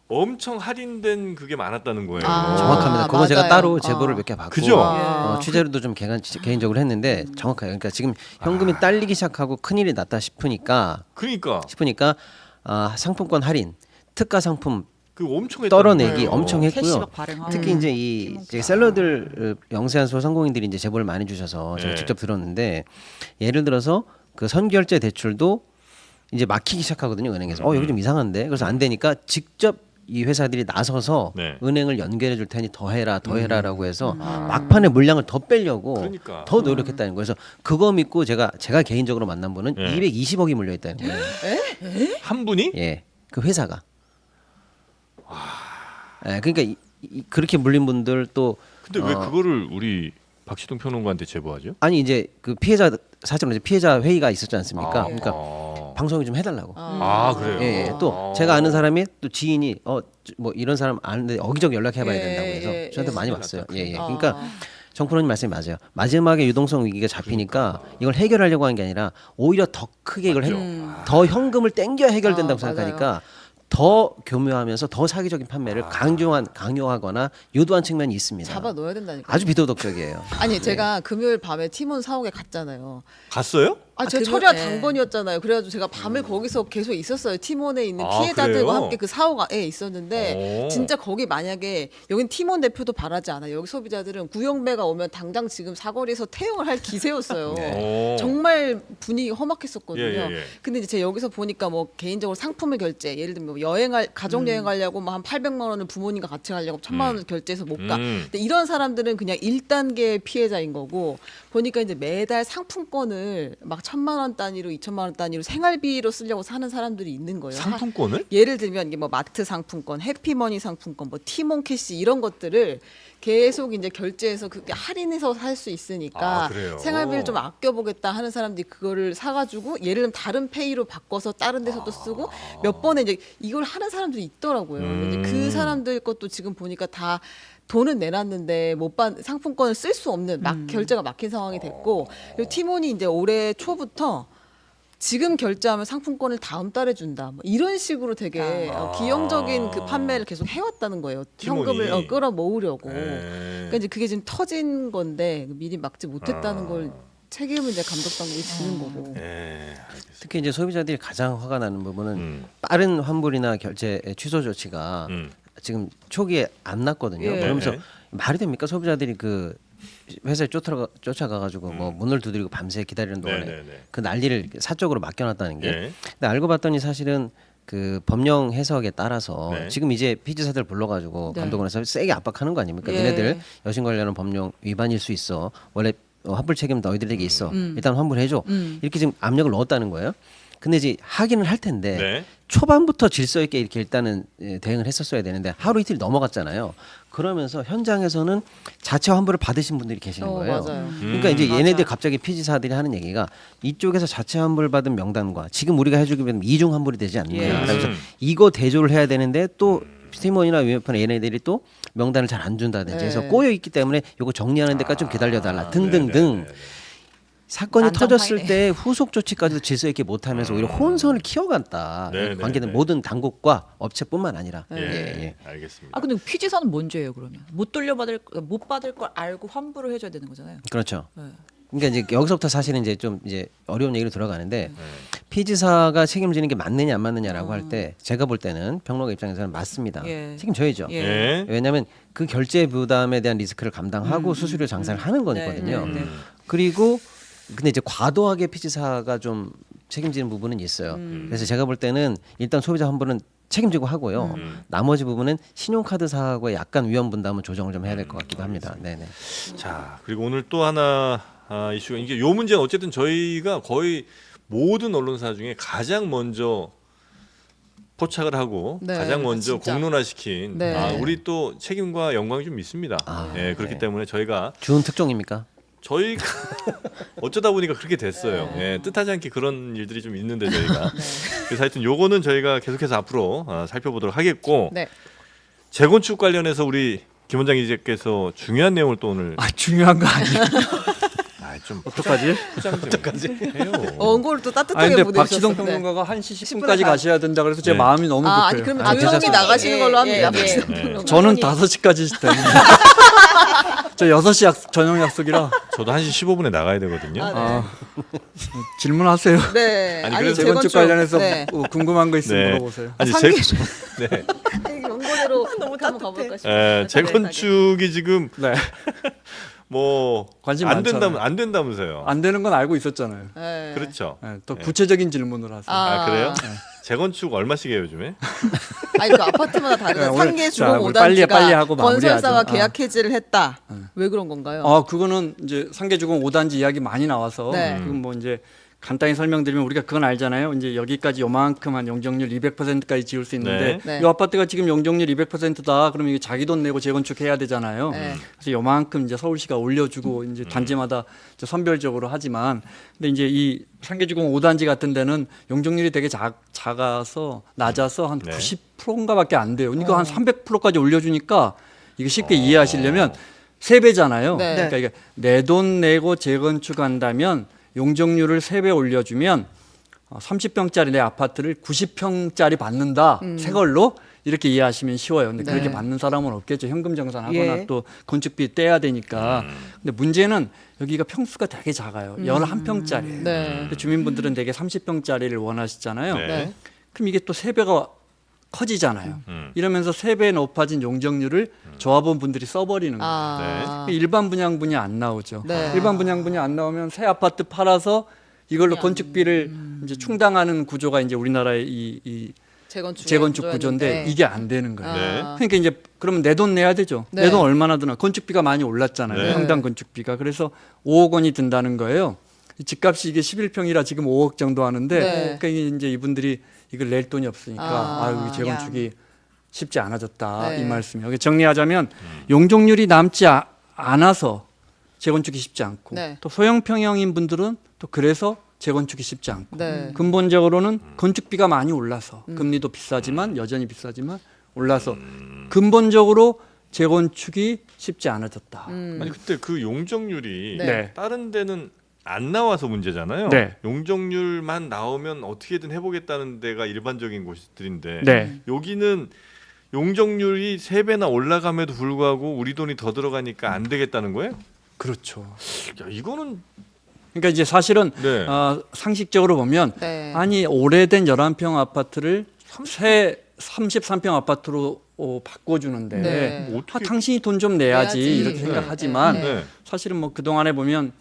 엄청 할인된 그게 많았다는 거예요. 정확합니다. 그거 제가 맞아요. 따로 제보를 몇 개 받고 그죠? 취재로도 좀 개인적으로 했는데 정확해요. 그러니까 지금 현금이 딸리기 시작하고 큰일이 났다 싶으니까 그러니까 상품권 할인, 특가 상품 그 엄청 했다는 떨어내기 거예요. 엄청 했고요. 캐시백 발행하고. 특히 이제 이 셀러들 영세한 소상공인들이 이제 제보를 많이 주셔서 제가 네. 직접 들었는데 예를 들어서 그 선결제 대출도 이제 막히기 시작하거든요 은행에서. 여기 좀 이상한데 그래서 안 되니까 직접 이 회사들이 나서서 네. 은행을 연결해 줄 테니 더 해라라고 해서 막판에 물량을 더 빼려고 그러니까. 더 노력했다는 거예요. 그래서 그거 믿고 제가 개인적으로 만난 분은 네. 220억이 물려 있다는 거예요. 한 분이 예, 그 회사가. 예, 그러니까 그렇게 물린 분들 또 근데 왜 그거를 우리 박시동 평론가한테 제보하죠? 아니 이제 그 사실은 이제 피해자 회의가 있었지 않습니까? 그러니까 아, 방송이 좀 해달라고. 그래요. 예, 예. 또 제가 아는 사람이 또 지인이 뭐 이런 사람 아는데 어기저기 연락해봐야 예, 된다고 해서 예, 저한테 예. 많이 왔어요. 예, 예. 그러니까 정프로님 말씀이 맞아요. 마지막에 유동성 위기가 잡히니까 이걸 해결하려고 하는 게 아니라 오히려 더 크게 이걸 더 현금을 땡겨야 해결된다고 생각하니까 더 교묘하면서 더 사기적인 판매를 강요하거나 유도한 측면이 있습니다. 잡아 넣어야 된다니까. 아주 비도덕적이에요. 아니 제가 금요일 밤에 팀원 사옥에 갔잖아요. 갔어요? 제가 그거- 철야 예. 당번이었잖아요. 그래가지고 제가 밤을 거기서 계속 있었어요. 팀원에 있는 아, 피해자들과 그래요? 함께 그 사고가 있었는데 오. 진짜 거기 만약에 여긴 팀원 대표도 바라지 않아요. 여기 소비자들은 구형배가 오면 당장 지금 사거리에서 태용을 할 기세였어요. 오. 정말 분위기가 험악했었거든요. 예, 예, 예. 근데 이제 제가 여기서 보니까 뭐 개인적으로 상품을 결제, 예를 들면 뭐 가족 여행 가려고 뭐 한 800만 원을 부모님과 같이 가려고 1000만 원을 결제해서 못 가. 근데 이런 사람들은 그냥 1단계 피해자인 거고 보니까 이제 매달 상품권을 막 1000만 원 단위로 2000만 원 단위로 생활비로 쓰려고 사는 사람들이 있는 거예요. 상품권을? 예를 들면 이게 뭐 마트 상품권, 해피머니 상품권, 뭐 티몬캐시 이런 것들을 계속 이제 결제해서 그게 할인해서 살 수 있으니까 아, 그래요? 생활비를 좀 아껴보겠다 하는 사람들이 그거를 사가지고 예를 들면 다른 페이로 바꿔서 다른 데서 또 쓰고 몇 번에 이제 이걸 하는 사람들이 있더라고요. 근데 이제 그 사람들 것도 지금 보니까 다 돈은 내놨는데 상품권을 쓸 수 없는 결제가 막힌 상황이 됐고 그리고 티몬이 이제 올해 초부터 지금 결제하면 상품권을 다음 달에 준다. 뭐 이런 식으로 되게 기형적인 그 판매를 계속 해왔다는 거예요. 티몬이. 현금을 끌어모으려고. 네. 그러니까 이제 그게 지금 터진 건데 미리 막지 못했다는 걸 책임을 이제 감독 당국이 지는 거고. 네, 알겠습니다. 특히 이제 소비자들이 가장 화가 나는 부분은 음. 빠른 환불이나 결제 취소 조치가 지금 초기에 안 났거든요. 예. 그러면서 네. 말이 됩니까? 소비자들이 그 회사에 쫓아가가지고 뭐 문을 두드리고 밤새 기다리는 동안에 네, 네, 네. 그 난리를 사적으로 맡겨놨다는 게. 예. 근데 알고 봤더니 사실은 그 법령 해석에 따라서 네. 지금 이제 피지사들 불러가지고 네. 감독원에서 세게 압박하는 거 아닙니까? 예. 얘네들 여신 관련한 법령 위반일 수 있어. 원래 환불 책임 너희들에게 있어. 일단 환불해줘. 이렇게 지금 압력을 넣었다는 거예요. 근데 이제 하기는 할 텐데 네. 초반부터 질서 있게 이렇게 일단은 대응을 했었어야 되는데 하루 이틀 넘어갔잖아요. 그러면서 현장에서는 자체 환불을 받으신 분들이 계시는 거예요. 맞아요. 그러니까 이제 맞아. 얘네들 갑자기 피지사들이 하는 얘기가 이쪽에서 자체 환불 받은 명단과 지금 우리가 해주기 위해 이중 환불이 되지 않느냐. 예. 그래서 이거 대조를 해야 되는데 또 팀원이나 위메프나 얘네들이 또 명단을 잘 안 준다든지 해서 네. 꼬여 있기 때문에 이거 정리하는 데까지 좀 기다려달라 등등등. 네네네. 사건이 터졌을 난장판이네. 때 후속 조치까지도 질서 있게 못하면서 오히려 혼선을 키워갔다. 네, 관계된 네, 네. 모든 당국과 업체뿐만 아니라. 예, 예. 알겠습니다. 아 근데 피지사는 뭔 죄예요 그러면? 못 받을 걸 알고 환불을 해줘야 되는 거잖아요. 그렇죠. 네. 그러니까 이제 여기서부터 사실은 이제 좀 이제 어려운 얘기로 들어가는데 피지사가 책임지는 게 맞느냐 안 맞느냐라고 할 때 제가 볼 때는 평론가 입장에서는 맞습니다. 예. 책임져야죠. 예. 예. 왜냐하면 그 결제 부담에 대한 리스크를 감당하고 수수료 장사를 하는 거거든요. 네, 네. 그리고 근데 이제 과도하게 피지사가 좀 책임지는 부분은 있어요. 그래서 제가 볼 때는 일단 소비자 환불은 책임지고 하고요. 나머지 부분은 신용카드사하고의 약간 위험 분담은 조정을 좀 해야 될 것 같기도 합니다. 네네. 자, 그리고 오늘 또 하나 이슈가 이게 요 문제는 어쨌든 저희가 거의 모든 언론사 중에 가장 먼저 포착을 하고 네, 가장 먼저 진짜. 공론화시킨 네. 우리 또 책임과 영광이 좀 있습니다. 예, 그렇기 네. 때문에 저희가 준 특종입니까? 어쩌다 보니까 그렇게 됐어요. 예, 뜻하지 않게 그런 일들이 좀 있는데 저희가 그래서 하여튼 요거는 저희가 계속해서 앞으로 살펴보도록 하겠고 네. 재건축 관련해서 우리 김 원장 기자께서 중요한 내용을 또 오늘 중요한 거 아니에요. 좀 어떡하지? 포장 좀 해요. 원고를 또 아니 따뜻하게 근데 보내주셨어요. 박시동 평론가가 1시 10분에 10분까지 가셔야 된다 그래서 제 네. 마음이 너무 급해요. 아니 그러면 아, 조용히 괜찮습니다. 나가시는 걸로 합니다. 예. 네. 저는 5시까지 때문에 저 6시 저녁 약속이라 저도 1시 15분에 나가야 되거든요. 질문하세요. 네. 아니, 아니 그래서 재건축 관련해서 네. 궁금한 거 있으면 네. 물어보세요. 아니 네. 원고대로 한번 가볼까 싶어요. 재건축이 지금 네. 뭐 관심 안 많잖아요. 된다면 안 된다면서요. 안 되는 건 알고 있었잖아요. 네. 그렇죠. 네, 또 구체적인 질문을 하세요. 아, 그래요? 재건축 얼마씩 해요 요즘에? 아니 그 아파트마다 다르다. 네, 오늘 3개 자, 주공 우리 5단지가 빨리 하고 건설사가 마무리하죠. 계약 해지를 했다. 왜 그런 건가요? 그거는 이제 상계주공 5단지 이야기 많이 나와서 네. 지금 뭐 이제 간단히 설명드리면 우리가 그건 알잖아요. 이제 여기까지 요만큼 한 영종률 200%까지 지을 수 있는데 네. 이 아파트가 지금 영종률 200%다. 그러면 이게 자기 돈 내고 재건축해야 되잖아요. 네. 그래서 요만큼 이제 서울시가 올려주고 이제 단지마다 이제 선별적으로 하지만 근데 이제 이 상계주공 5단지 같은 데는 영종률이 되게 작아서 낮아서 한 네. 90%인가밖에 안 돼요. 그러니까 한 300%까지 올려주니까 이게 쉽게 이해하시려면 3배잖아요. 네. 그러니까 이게 내 돈 내고 재건축한다면 용적률을 3배 올려주면 30평짜리 내 아파트를 90평짜리 받는다. 새 걸로 이렇게 이해하시면 쉬워요. 근데 그렇게 네. 받는 사람은 없겠죠. 현금 정산하거나 예. 또 건축비 떼야 되니까. 근데 문제는 여기가 평수가 되게 작아요. 11평짜리예요. 네. 주민분들은 되게 30평짜리를 원하시잖아요. 네. 네. 그럼 이게 또 3배가 커지잖아요. 이러면서 3배 높아진 용적률을 조합원 분들이 써버리는 거예요. 아. 일반 분양분이 안 나오죠. 네. 일반 분양분이 안 나오면 새 아파트 팔아서 이걸로 건축비를 이제 충당하는 구조가 이제 우리나라의 이 재건축 구조인데 이게 안 되는 거예요. 네. 그러니까 이제 그러면 내 돈 내야 되죠. 네. 내 돈 얼마나 드나? 건축비가 많이 올랐잖아요. 네. 평당 건축비가. 그래서 5억 원이 든다는 거예요. 집값이 이게 11평이라 지금 5억 정도 하는데 네. 그러니까 이제 이분들이 이걸 낼 돈이 없으니까 아, 여기 재건축이 쉽지 않아졌다 네. 이 말씀이에요. 그러니까 정리하자면 용적률이 남지 않아서 재건축이 쉽지 않고 네. 또 소형 평형인 분들은 또 그래서 재건축이 쉽지 않고 네. 근본적으로는 건축비가 많이 올라서 금리도 비싸지만 여전히 비싸지만 올라서 근본적으로 재건축이 쉽지 않아졌다. 아니 그때 그 용적률이 네. 다른 데는 안 나와서 문제잖아요. 네. 용적률만 나오면 어떻게든 해보겠다는 데가 일반적인 곳들인데 네. 여기는 용적률이 3배나 올라감에도 불구하고 우리 돈이 더 들어가니까 안 되겠다는 거예요? 그렇죠. 야, 이거는 그러니까 이제 사실은 네. 상식적으로 보면 네. 아니 오래된 11평 아파트를 새 33평 아파트로 바꿔주는데 네. 뭐 어떻게 당신이 돈 좀 내야지, 내야지. 이렇게 생각하지만 네. 사실은 뭐 그동안에 보면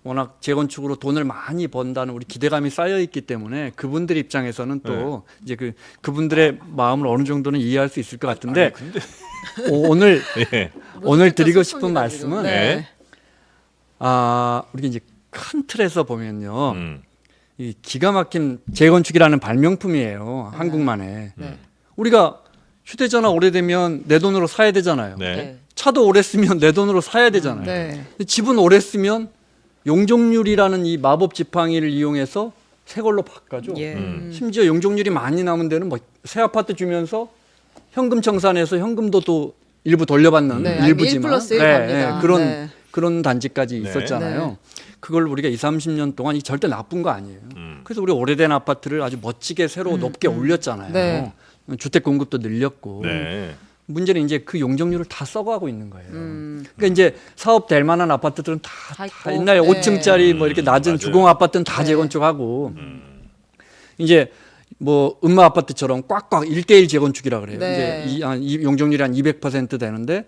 워낙 재건축으로 돈을 많이 번다는 우리 기대감이 쌓여 있기 때문에 그분들 입장에서는 또 이제 그분들의 마음을 어느 정도는 이해할 수 있을 것 같은데 아니, 근데 오늘 예. 오늘 드리고 슬픕니다, 싶은 지금. 말씀은 네. 우리가 이제 큰 틀에서 보면요. 음. 이 기가 막힌 재건축이라는 발명품이에요. 한국만의. 네. 우리가 휴대전화 오래되면 내 돈으로 사야 되잖아요. 네. 네. 차도 오래 쓰면 내 돈으로 사야 되잖아요. 네. 근데 집은 오래 쓰면 용적률이라는 이 마법 지팡이를 이용해서 새 걸로 바꿔줘. 예. 심지어 용적률이 많이 남은 데는 뭐 새 아파트 주면서 현금 청산해서 현금도 또 일부 돌려받는 네, 일부지만 1+1 갑니다. 그런 네. 그런 단지까지 네. 있었잖아요. 네. 그걸 우리가 20-30년 동안 이 절대 나쁜 거 아니에요. 그래서 우리 오래된 아파트를 아주 멋지게 새로 높게 올렸잖아요. 네. 주택 공급도 늘렸고. 네. 문제는 이제 그 용적률을 다 써가고 있는 거예요. 그러니까 이제 사업 될 만한 아파트들은 다 다 있고. 옛날에 네. 5층짜리 뭐 이렇게 낮은 맞아요. 주공 아파트는 다 네. 재건축하고 이제 뭐 음마 아파트처럼 꽉꽉 1대1 재건축이라 그래요. 네. 이제 이 용적률이 한 200% 되는데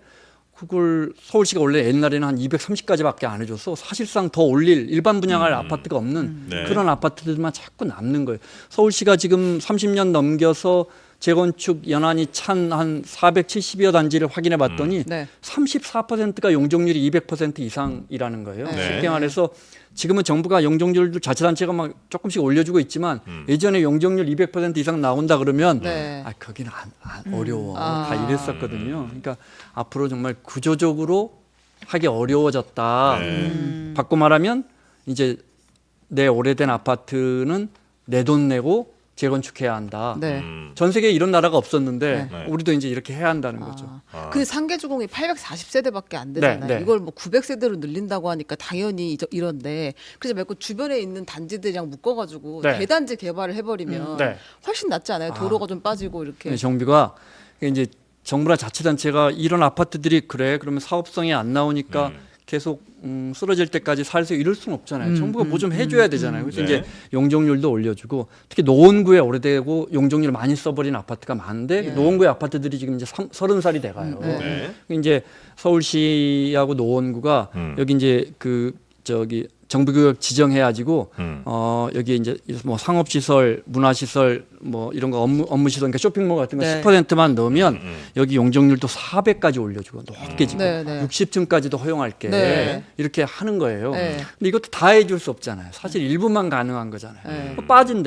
그걸 서울시가 원래 옛날에는 한 230까지밖에 안 해줘서 사실상 더 올릴 일반 분양할 아파트가 없는 네. 그런 아파트들만 자꾸 남는 거예요. 서울시가 지금 30년 넘겨서 재건축 연한이 찬 한 470여 단지를 확인해 봤더니 네. 34%가 용적률이 200% 이상이라는 거예요. 네. 쉽게 말해서 지금은 정부가 용적률도 자치단체가 막 조금씩 올려주고 있지만 예전에 용적률 200% 이상 나온다 그러면 네. 거기는 어려워 아. 다 이랬었거든요. 그러니까 앞으로 정말 구조적으로 하기 어려워졌다. 네. 바꿔 말하면 이제 내 오래된 아파트는 내 돈 내고 재건축해야 한다. 네. 전 세계에 이런 나라가 없었는데 네. 우리도 이제 이렇게 해야 한다는 거죠. 근데 상계주공이 840세대밖에 안 되잖아요. 네, 네. 이걸 뭐 900세대로 늘린다고 하니까 당연히 이런데 그래서 말고 주변에 있는 단지들이랑 묶어가지고 네. 대단지 개발을 해버리면 네. 훨씬 낫지 않아요? 도로가 좀 빠지고 이렇게. 네, 정부가 이제 정부나 자치단체가 이런 아파트들이 그래 그러면 사업성이 안 나오니까 계속 쓰러질 때까지 살세요 이럴 수는 없잖아요. 정부가 뭐 좀 해줘야 되잖아요. 그래서 네. 이제 용적률도 올려주고 특히 노원구에 오래되고 용적률 많이 써버린 아파트가 많은데 예. 노원구의 아파트들이 지금 이제 30살이 돼가요. 네. 이제 서울시하고 노원구가 여기 이제 정부구역 지정해가지고 여기 이제 뭐 상업시설, 문화시설 뭐 이런 거 업무시설 그러니까 쇼핑몰 같은 거 네. 10%만 넣으면 여기 용적률도 400까지 올려주고 높게 지고 네, 네. 60층까지도 허용할게 네. 이렇게 하는 거예요. 네. 근데 이것도 다 해줄 수 없잖아요. 사실 일부만 가능한 거잖아요. 네. 빠진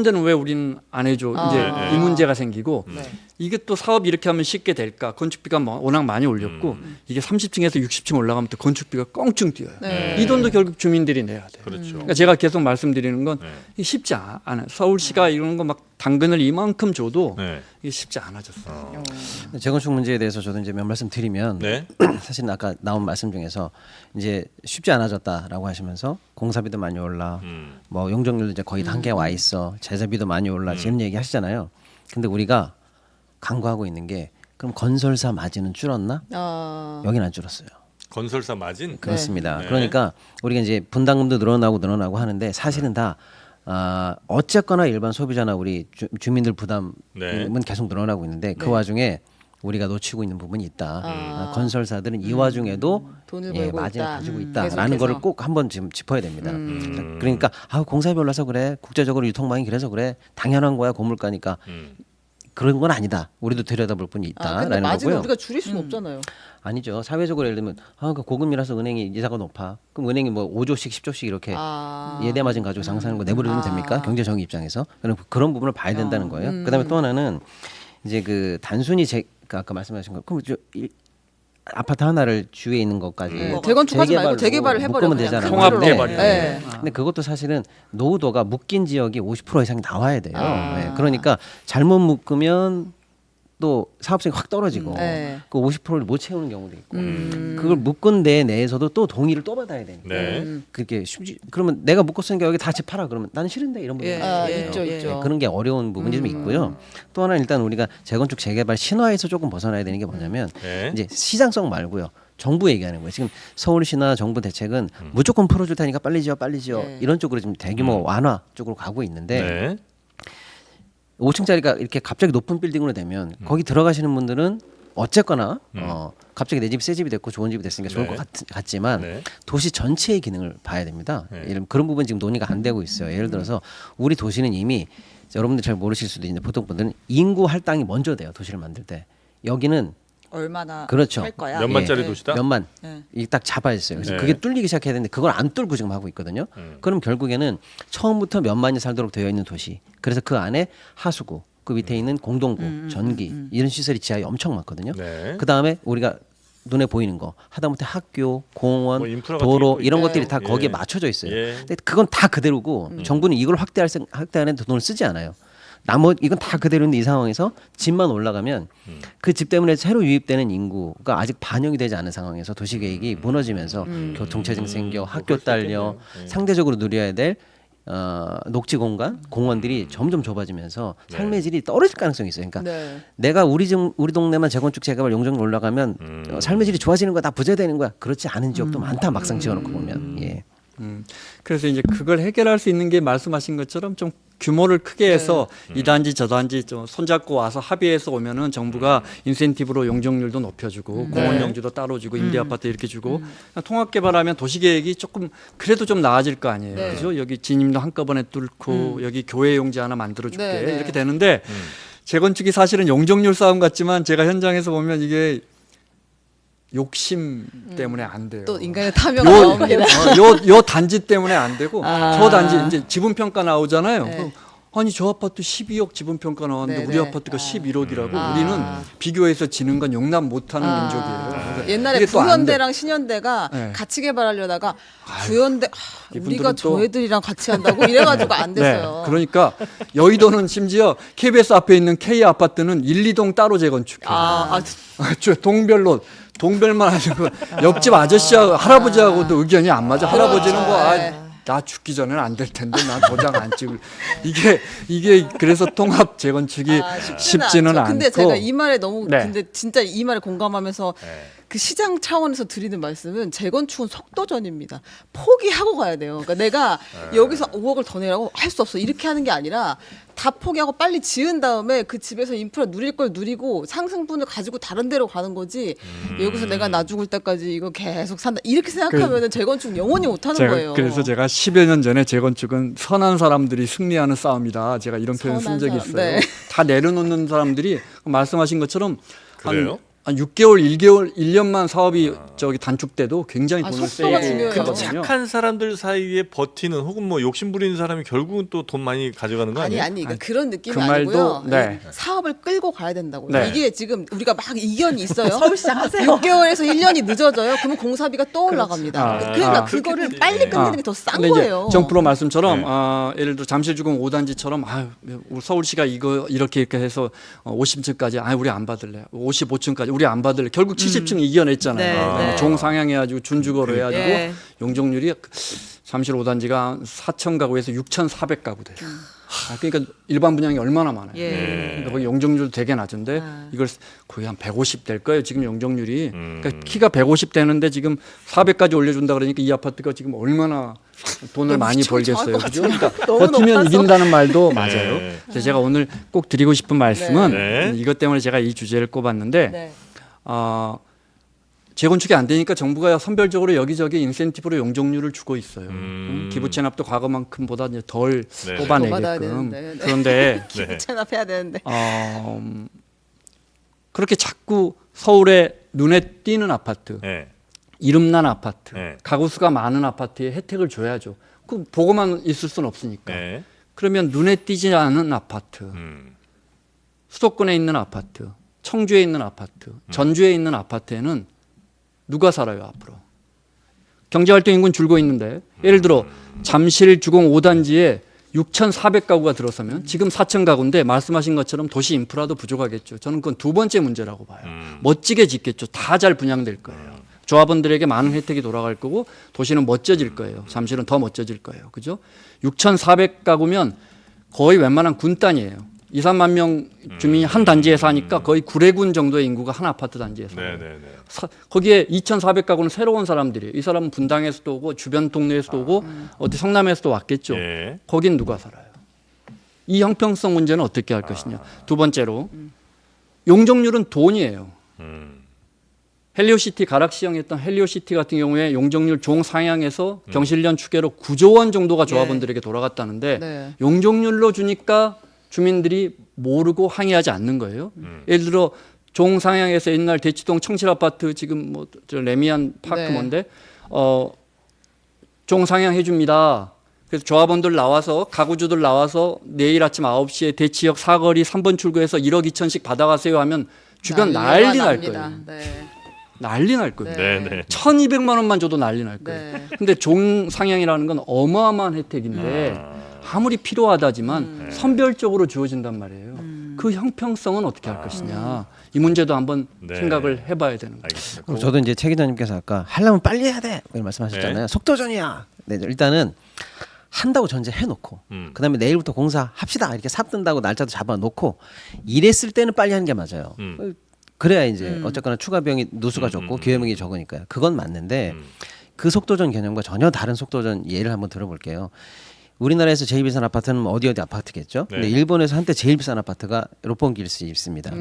데는 왜 우리는 안 해줘? 아. 이제 네. 이 문제가 생기고 네. 이게 또 사업 이렇게 하면 쉽게 될까? 건축비가 워낙 많이 올렸고 이게 30층에서 60층 올라가면 또 건축비가 껑충 뛰어요. 네. 이 돈도 결국 주민들이 내야 돼요. 그렇죠. 그러니까 제가 계속 말씀드리는 건 네. 이게 쉽지 않아요. 서울시가 이런 거 막 당근을 이만큼 줘도 네. 이게 쉽지 않아졌어요. 재건축 문제에 대해서 저도 이제 몇 말씀 드리면 네. 사실 아까 나온 말씀 중에서 이제 쉽지 않아졌다라고 하시면서 공사비도 많이 올라, 뭐 용적률도 이제 거의 다 한계에 와 있어, 제재비도 많이 올라 지금 얘기 하시잖아요. 근데 우리가 강구하고 있는 게 그럼 건설사 마진은 줄었나? 여긴 안 줄었어요. 건설사 마진. 그렇습니다. 네. 그러니까 우리가 이제 분담금도 늘어나고 하는데 사실은 다 어쨌거나 일반 소비자나 우리 주민들 부담은 네. 계속 늘어나고 있는데 그 네. 와중에 우리가 놓치고 있는 부분이 있다. 건설사들은 이 와중에도 돈을 예, 벌고 마진을 있다. 가지고 있다라는 계속해서. 거를 꼭 한번 지금 짚어야 됩니다. 그러니까 공사비 올라서 그래, 국제적으로 유통망이 그래서 그래, 당연한 거야 고물가니까 그런 건 아니다. 우리도 들여다볼 분이 근데 있다라는 마진을 거고요. 우리가 줄일 수는 없잖아요. 아니죠. 사회적으로 예를 들면 그 고금리라서 은행이 이자가 높아. 그럼 은행이 뭐 5조씩 10조씩 이렇게 예대 마진 가지고 장사하는 거 내버려두면 됩니까? 경제 정의 입장에서 그런 부분을 봐야 된다는 거예요. 그다음에 또 하나는 이제 그 단순히 아까 말씀하신 거 그럼 아파트 하나를 주위에 있는 것까지 재건축하지 말고 재개발을 해버려. 묶으면 그냥 되잖아요. 큰 통합 걸로. 개발이요. 네. 근데 그것도 사실은 노후도가 묶인 지역이 50% 이상이 나와야 돼요. 네. 그러니까 잘못 묶으면 또 사업성이 확 떨어지고 네. 그 50%를 못 채우는 경우도 있고 그걸 묶은 데 내에서도 또 동의를 또 받아야 되니까 네. 그렇게 그러면 내가 묶었으니까 여기 다 집 팔아 그러면 나는 싫은데 이런 부분이 있죠, 있죠. 네, 그런 게 어려운 부분이 좀 있고요. 또 하나 는 일단 우리가 재건축 재개발 신화에서 조금 벗어나야 되는 게 뭐냐면 네. 이제 시장성 말고요. 정부 얘기하는 거예요. 지금 서울시나 정부 대책은 무조건 풀어줄 테니까 빨리 지어 네. 이런 쪽으로 지금 대규모 완화 쪽으로 가고 있는데 네. 5층짜리가 이렇게 갑자기 높은 빌딩으로 되면 거기 들어가시는 분들은 어쨌거나 갑자기 내 집이 새 집이 됐고 좋은 집이 됐으니까 좋을 네. 것 같지만 네. 도시 전체의 기능을 봐야 됩니다. 예를 그런 부분 지금 논의가 안 되고 있어요. 예를 들어서 우리 도시는 이미 여러분들 잘 모르실 수도 있는데 보통 분들은 인구 할당이 먼저 돼요. 도시를 만들 때 여기는 얼마나 그렇죠. 할 거야? 몇 만짜리 네. 도시다? 몇만 네. 이게 딱 잡아야 있어요. 그래서 네. 그게 뚫리기 시작해야 되는데 그걸 안 뚫고 지금 하고 있거든요. 그럼 결국에는 처음부터 몇만이 살도록 되어 있는 도시. 그래서 그 안에 하수구, 그 밑에 있는 공동구, 전기 이런 시설이 지하에 엄청 많거든요. 네. 그 다음에 우리가 눈에 보이는 거 하다못해 학교, 공원, 뭐 인프라 같은 도로 게 이런 있죠. 것들이 다 예. 거기에 맞춰져 있어요. 예. 근데 그건 다 그대로고 정부는 이걸 확대하는 데 돈을 쓰지 않아요. 나머지 이건 다 그대로인데 이 상황에서 집만 올라가면 그 집 때문에 새로 유입되는 인구가 아직 반영이 되지 않은 상황에서 도시계획이 무너지면서 교통체증 생겨 학교 딸려 상대적으로 누려야 될 녹지 공간 공원들이 점점 좁아지면서 삶의 질이 떨어질 가능성이 있어요. 그러니까 네. 내가 우리 동네만 재건축 재개발 용적률 올라가면 삶의 질이 좋아지는 거야 다 부자되는 거야 그렇지 않은 지역도 많다 막상 지어놓고 보면 예. 그래서 이제 그걸 해결할 수 있는 게 말씀하신 것처럼 좀 규모를 크게 해서 이 단지 저 단지 좀 손잡고 와서 합의해서 오면은 정부가 인센티브로 용적률도 높여주고 공원 용지도 따로 주고 임대 아파트 이렇게 주고 통합 개발하면 도시 계획이 조금 그래도 좀 나아질 거 아니에요. 네. 그죠? 여기 진입로 한꺼번에 뚫고 여기 교외 용지 하나 만들어 줄게 네, 네. 이렇게 되는데 재건축이 사실은 용적률 싸움 같지만 제가 현장에서 보면 이게 욕심 때문에 안 돼요. 또 인간의 탐욕이 나옵니다. 요 단지 때문에 안 되고 저 단지 이제 지분 평가 나오잖아요. 네. 그럼 아니 저 아파트 12억 지분 평가 나왔는데 네, 우리 네. 아파트가 11억이라고 우리는 비교해서 지는 건 용납 못하는 민족이에요. 그래서 옛날에 이게 또안 돼. 구현대랑 신현대가 네. 같이 개발하려다가 구현대 이분들은 우리가 또- 저 애들이랑 같이 한다고 이래가지고 안 됐어요. 그러니까 여의도는 심지어 KBS 앞에 있는 K 아파트는 1, 2동 따로 재건축해요. 저 동별만 아니고 옆집 아저씨하고 할아버지하고도 의견이 안 맞아. 할아버지는 뭐 나 죽기 전에는 안 될 텐데 난 도장 안 찍을 이게 그래서 통합 재건축이 쉽지는 않고. 근데 제가 이 말에 너무 네. 근데 진짜 이 말에 공감하면서 그 시장 차원에서 드리는 말씀은 재건축은 속도전입니다. 포기하고 가야 돼요. 그러니까 내가 여기서 5억을 더 내라고 할 수 없어. 이렇게 하는 게 아니라 다 포기하고 빨리 지은 다음에 그 집에서 인프라 누릴 걸 누리고 상승분을 가지고 다른 데로 가는 거지. 여기서 내가 나 죽을 때까지 이거 계속 산다. 이렇게 생각하면은 재건축 영원히 못 하는 거예요. 그래서 제가 10여 년 전에 재건축은 선한 사람들이 승리하는 싸움이다. 제가 이런 표현 쓴 선한 적이 사람, 있어요. 네. 다 내려놓는 사람들이 말씀하신 것처럼 그래요? 한 6개월, 1개월, 1년만 사업이 저기 단축돼도 굉장히 돈을 속도가 세게 중요해요. 하거든요. 착한 사람들 사이에 버티는 혹은 뭐 욕심 부리는 사람이 결국은 또 돈 많이 가져가는 거 아니에요? 그러니까 그런 느낌이 그 말도, 아니고요. 네. 사업을 끌고 가야 된다고요. 네. 이게 지금 우리가 막 이견이 있어요. 서울시장 하세요. 6개월에서 1년이 늦어져요. 그러면 공사비가 또 올라갑니다. 그러니까 그거를 그렇겠지. 빨리 끝내는 게 더 싼 근데 이제 거예요. 정 프로 말씀처럼 네. 예를 들어 잠실주공 5단지처럼 우리 서울시가 이거 이렇게 해서 50층까지 우리 안 받을래. 55층까지 우리 안 받을래. 결국 70층 이겨냈잖아요. 네, 그다음에 네. 종상향해가지고 준주거로 해가지고 네. 용적률이 잠실 5단지가 4천 가구에서 6,400 가구 돼요. 그러니까 일반 분양이 얼마나 많아요. 예. 그러니까 거기 용적률도 되게 낮은데 아. 이걸 거의 한 150 될 거예요. 지금 용적률이. 그러니까 키가 150 되는데 지금 400까지 올려준다 그러니까 이 아파트가 지금 얼마나 돈을 많이 미쳐 정할 벌겠어요. 것 그죠? 같아요. 그러니까 너무 버티면 높아서. 이긴다는 말도 네. 맞아요. 그래서 제가 오늘 꼭 드리고 싶은 말씀은 네. 이것 때문에 제가 이 주제를 꼽았는데 네. 재건축이 안 되니까 정부가 선별적으로 여기저기 인센티브로 용적률을 주고 있어요. 기부 체납도 과거만큼보다 이제 덜 네. 더 받아야 뽑아내게끔. 되는데. 네. 그런데 네. 체납해야 되는데. 그렇게 자꾸 서울에 눈에 띄는 아파트, 네. 이름난 아파트, 네. 가구 수가 많은 아파트에 혜택을 줘야죠. 그 보고만 있을 수는 없으니까. 네. 그러면 눈에 띄지 않은 아파트, 수도권에 있는 아파트, 청주에 있는 아파트, 전주에 있는 아파트에는 누가 살아요 앞으로? 경제활동 인구는 줄고 있는데 예를 들어 잠실 주공 5단지에 6,400가구가 들어서면 지금 4,000가구인데 말씀하신 것처럼 도시 인프라도 부족하겠죠. 저는 그건 두 번째 문제라고 봐요. 멋지게 짓겠죠. 다 잘 분양될 거예요. 조합원들에게 많은 혜택이 돌아갈 거고 도시는 멋져질 거예요. 잠실은 더 멋져질 거예요. 그죠? 6,400가구면 거의 웬만한 군 단위예요. 2, 3만 명 주민이 한 단지에 사니까 거의 구례군 정도의 인구가 한 아파트 단지에 살아요. 네. 거기에 2,400가구는 새로운 사람들이에요. 이 사람은 분당에서도 오고 주변 동네에서도 오고 어디 성남에서도 왔겠죠. 예. 거긴 누가 살아요? 이 형평성 문제는 어떻게 할 것이냐. 두 번째로 용적률은 돈이에요. 헬리오시티 가락시형 했던 헬리오시티 같은 경우에 용적률 종상향에서 경실련 추계로 9조 원 정도가 조합원들에게 돌아갔다는데 네. 용적률로 주니까 주민들이 모르고 항의하지 않는 거예요. 예를 들어 종상향에서 옛날 대치동 청실아파트 지금 뭐 저 레미안 파크 네. 뭔데 종상향 해줍니다. 그래서 조합원들 나와서 가구주들 나와서 내일 아침 9시에 대치역 사거리 3번 출구에서 1억 2천씩 받아가세요 하면 주변 난리 날 납니다. 거예요. 네. 난리 날 거예요. 네. 네. 1,200만 원만 줘도 난리 날 거예요. 네. 근데 종상향이라는 건 어마어마한 혜택인데 아무리 필요하다지만 선별적으로 주어진단 말이에요. 그 형평성은 어떻게 할 것이냐. 이 문제도 한번 네. 생각을 해봐야 되는 거예요. 알겠습니다. 그럼 저도 이제 최 기자님께서 아까 하려면 빨리 해야 돼 이렇게 말씀하셨잖아요. 네. 속도전이야. 네, 일단은 한다고 전제해놓고 그다음에 내일부터 공사 합시다 이렇게 삽 뜬다고 날짜도 잡아놓고 이랬을 때는 빨리 하는 게 맞아요. 그래야 이제 어쨌거나 추가 비용이 누수가 적고 기회비용이 적으니까요. 그건 맞는데 그 속도전 개념과 전혀 다른 속도전 예를 한번 들어볼게요. 우리나라에서 제일 비싼 아파트는 어디 아파트겠죠. 네. 근데 일본에서 한때 제일 비싼 아파트가 롯본길스에 있습니다.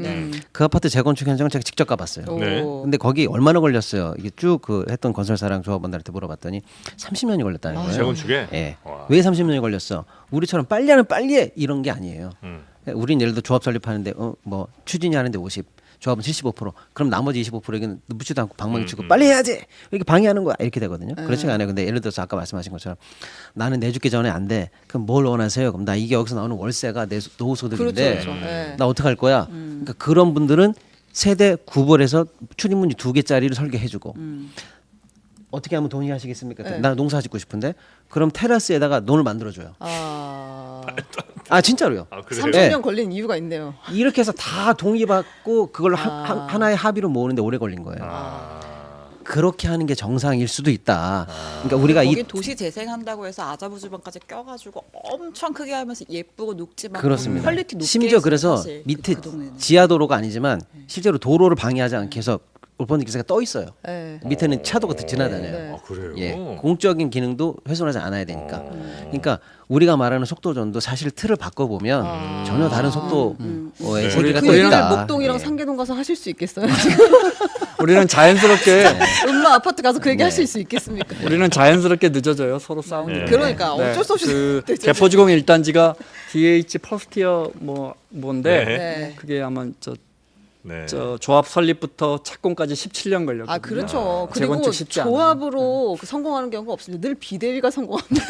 그 아파트 재건축 현장을 제가 직접 가봤어요. 네. 오. 근데 거기 얼마나 걸렸어요? 이게 쭉 그 했던 건설사랑 조합원들한테 물어봤더니 30년이 걸렸다는 거예요. 재건축에? 예. 와. 왜 30년이 걸렸어? 우리처럼 빨리 하면 빨리 해 이런 게 아니에요. 우린 예를 들어 조합 설립하는데 뭐 추진이 하는데 50, 조합은 75%. 그럼 나머지 25%에게는 묻지도 않고 방망이 치고 빨리 해야지. 왜 이렇게 방해하는 거야? 이렇게 되거든요. 그렇지가 않아요. 근데 예를 들어서 아까 말씀하신 것처럼 나는 내죽기 전에 안 돼. 그럼 뭘 원하세요? 그럼 나 이게 여기서 나오는 월세가 내 노후소득인데 그렇죠. 네. 나 어떡할 거야? 그러니까 그런 분들은 세대 구벌해서 출입문이 2개짜리를 설계해주고 어떻게 하면 돈이 하시겠습니까? 네. 나 농사 짓고 싶은데 그럼 테라스에다가 논을 만들어줘요. 아 진짜로요. 아, 그래요? 30년 네. 걸린 이유가 있네요. 이렇게 해서 다 동의받고 그걸 아. 하나의 합의로 모으는데 오래 걸린 거예요. 그렇게 하는 게 정상일 수도 있다. 그러니까 우리가 거기 이 도시 재생한다고 해서 아자부주변까지 껴가지고 엄청 크게 하면서 예쁘고 녹지막 그렇습니다. 퀄리티 높게 심지어 했어요, 그래서 사실. 밑에 그 동네는. 지하도로가 아니지만 실제로 도로를 방해하지 않게 해서 올펀드기스가 떠 있어요. 네. 밑에는 차도가 지나다녀요. 네. 아, 그래요? 예, 공적인 기능도 훼손하지 않아야 되니까. 그러니까 우리가 말하는 속도전도 사실 틀을 바꿔보면 전혀 다른 속도의 네. 세계가 그 또 얘기를 있다. 목동이랑 예. 상계동 가서 하실 수 있겠어요? 우리는 자연스럽게 음마 아파트 가서 그 얘기 하실 수 있겠습니까? 우리는 자연스럽게 늦어져요. 서로 싸우니까. 그러니까 어쩔 수 없이 그 늦어져요. 개포주공 1단지가 DH 퍼스티어 뭔데 네. 그게 아마 네. 저 조합 설립부터 착공까지 17년 걸렸거든요. 아 그렇죠. 그리고 재건축 쉽지 않아요. 조합으로 그 성공하는 경우가 없습니다. 늘 비대위가 성공합니다.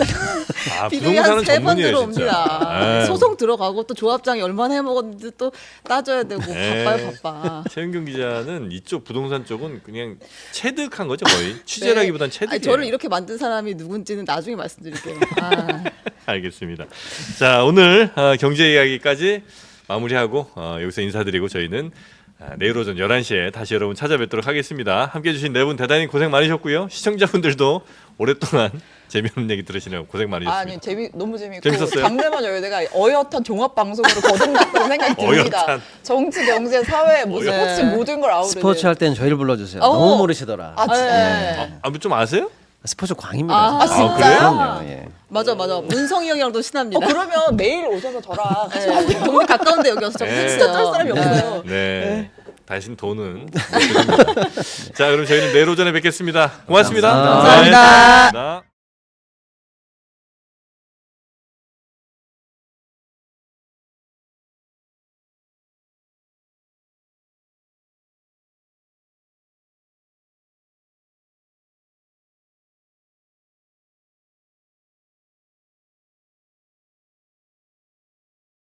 아, 비대위 부동산은 한 3번 전문이에요, 진짜. 들어옵니다. 네. 소송 들어가고 또 조합장이 얼마나 해먹었는지 또 따져야 되고 네. 바빠요 바빠. 최은경 기자는 이쪽 부동산 쪽은 그냥 체득한 거죠 거의 취재라기보단 체득이에요. 아니, 저를 이렇게 만든 사람이 누군지는 나중에 말씀드릴게요. 아. 알겠습니다. 자 오늘 경제 이야기까지 마무리하고 여기서 인사드리고 저희는 내일 오전 11시에 다시 여러분 찾아뵙도록 하겠습니다. 함께해 주신 네 분 대단히 고생 많으셨고요. 시청자분들도 오랫동안 재미없는 얘기 들으시네요. 고생 많으셨습니다. 아니 너무 재밌고 재밌었어요? 장래만 여의대가 어엿한 종합 방송으로 거듭났다는 생각이 듭니다. 어엿한. 정치, 경제, 사회, 뭐 어엿한. 스포츠 모든 걸 아우르는. 스포츠 할 때는 저희를 불러주세요. 어. 너무 모르시더라. 아 진짜. 네. 좀 아세요? 스포츠 광입니다. 아, 진짜. 진짜요? 그럼요. 예. 맞아. 문성이 형이랑도 친합니다. 그러면 매일 오셔서 저랑 네. 동네 가까운데 여기 와서 좀 네. 했어요. 할 사람이 없어요. 네. 대신 돈은 못 드립니다. 자, 그럼 저희는 내일 오전에 뵙겠습니다. 고맙습니다. 감사합니다. 네, 감사합니다.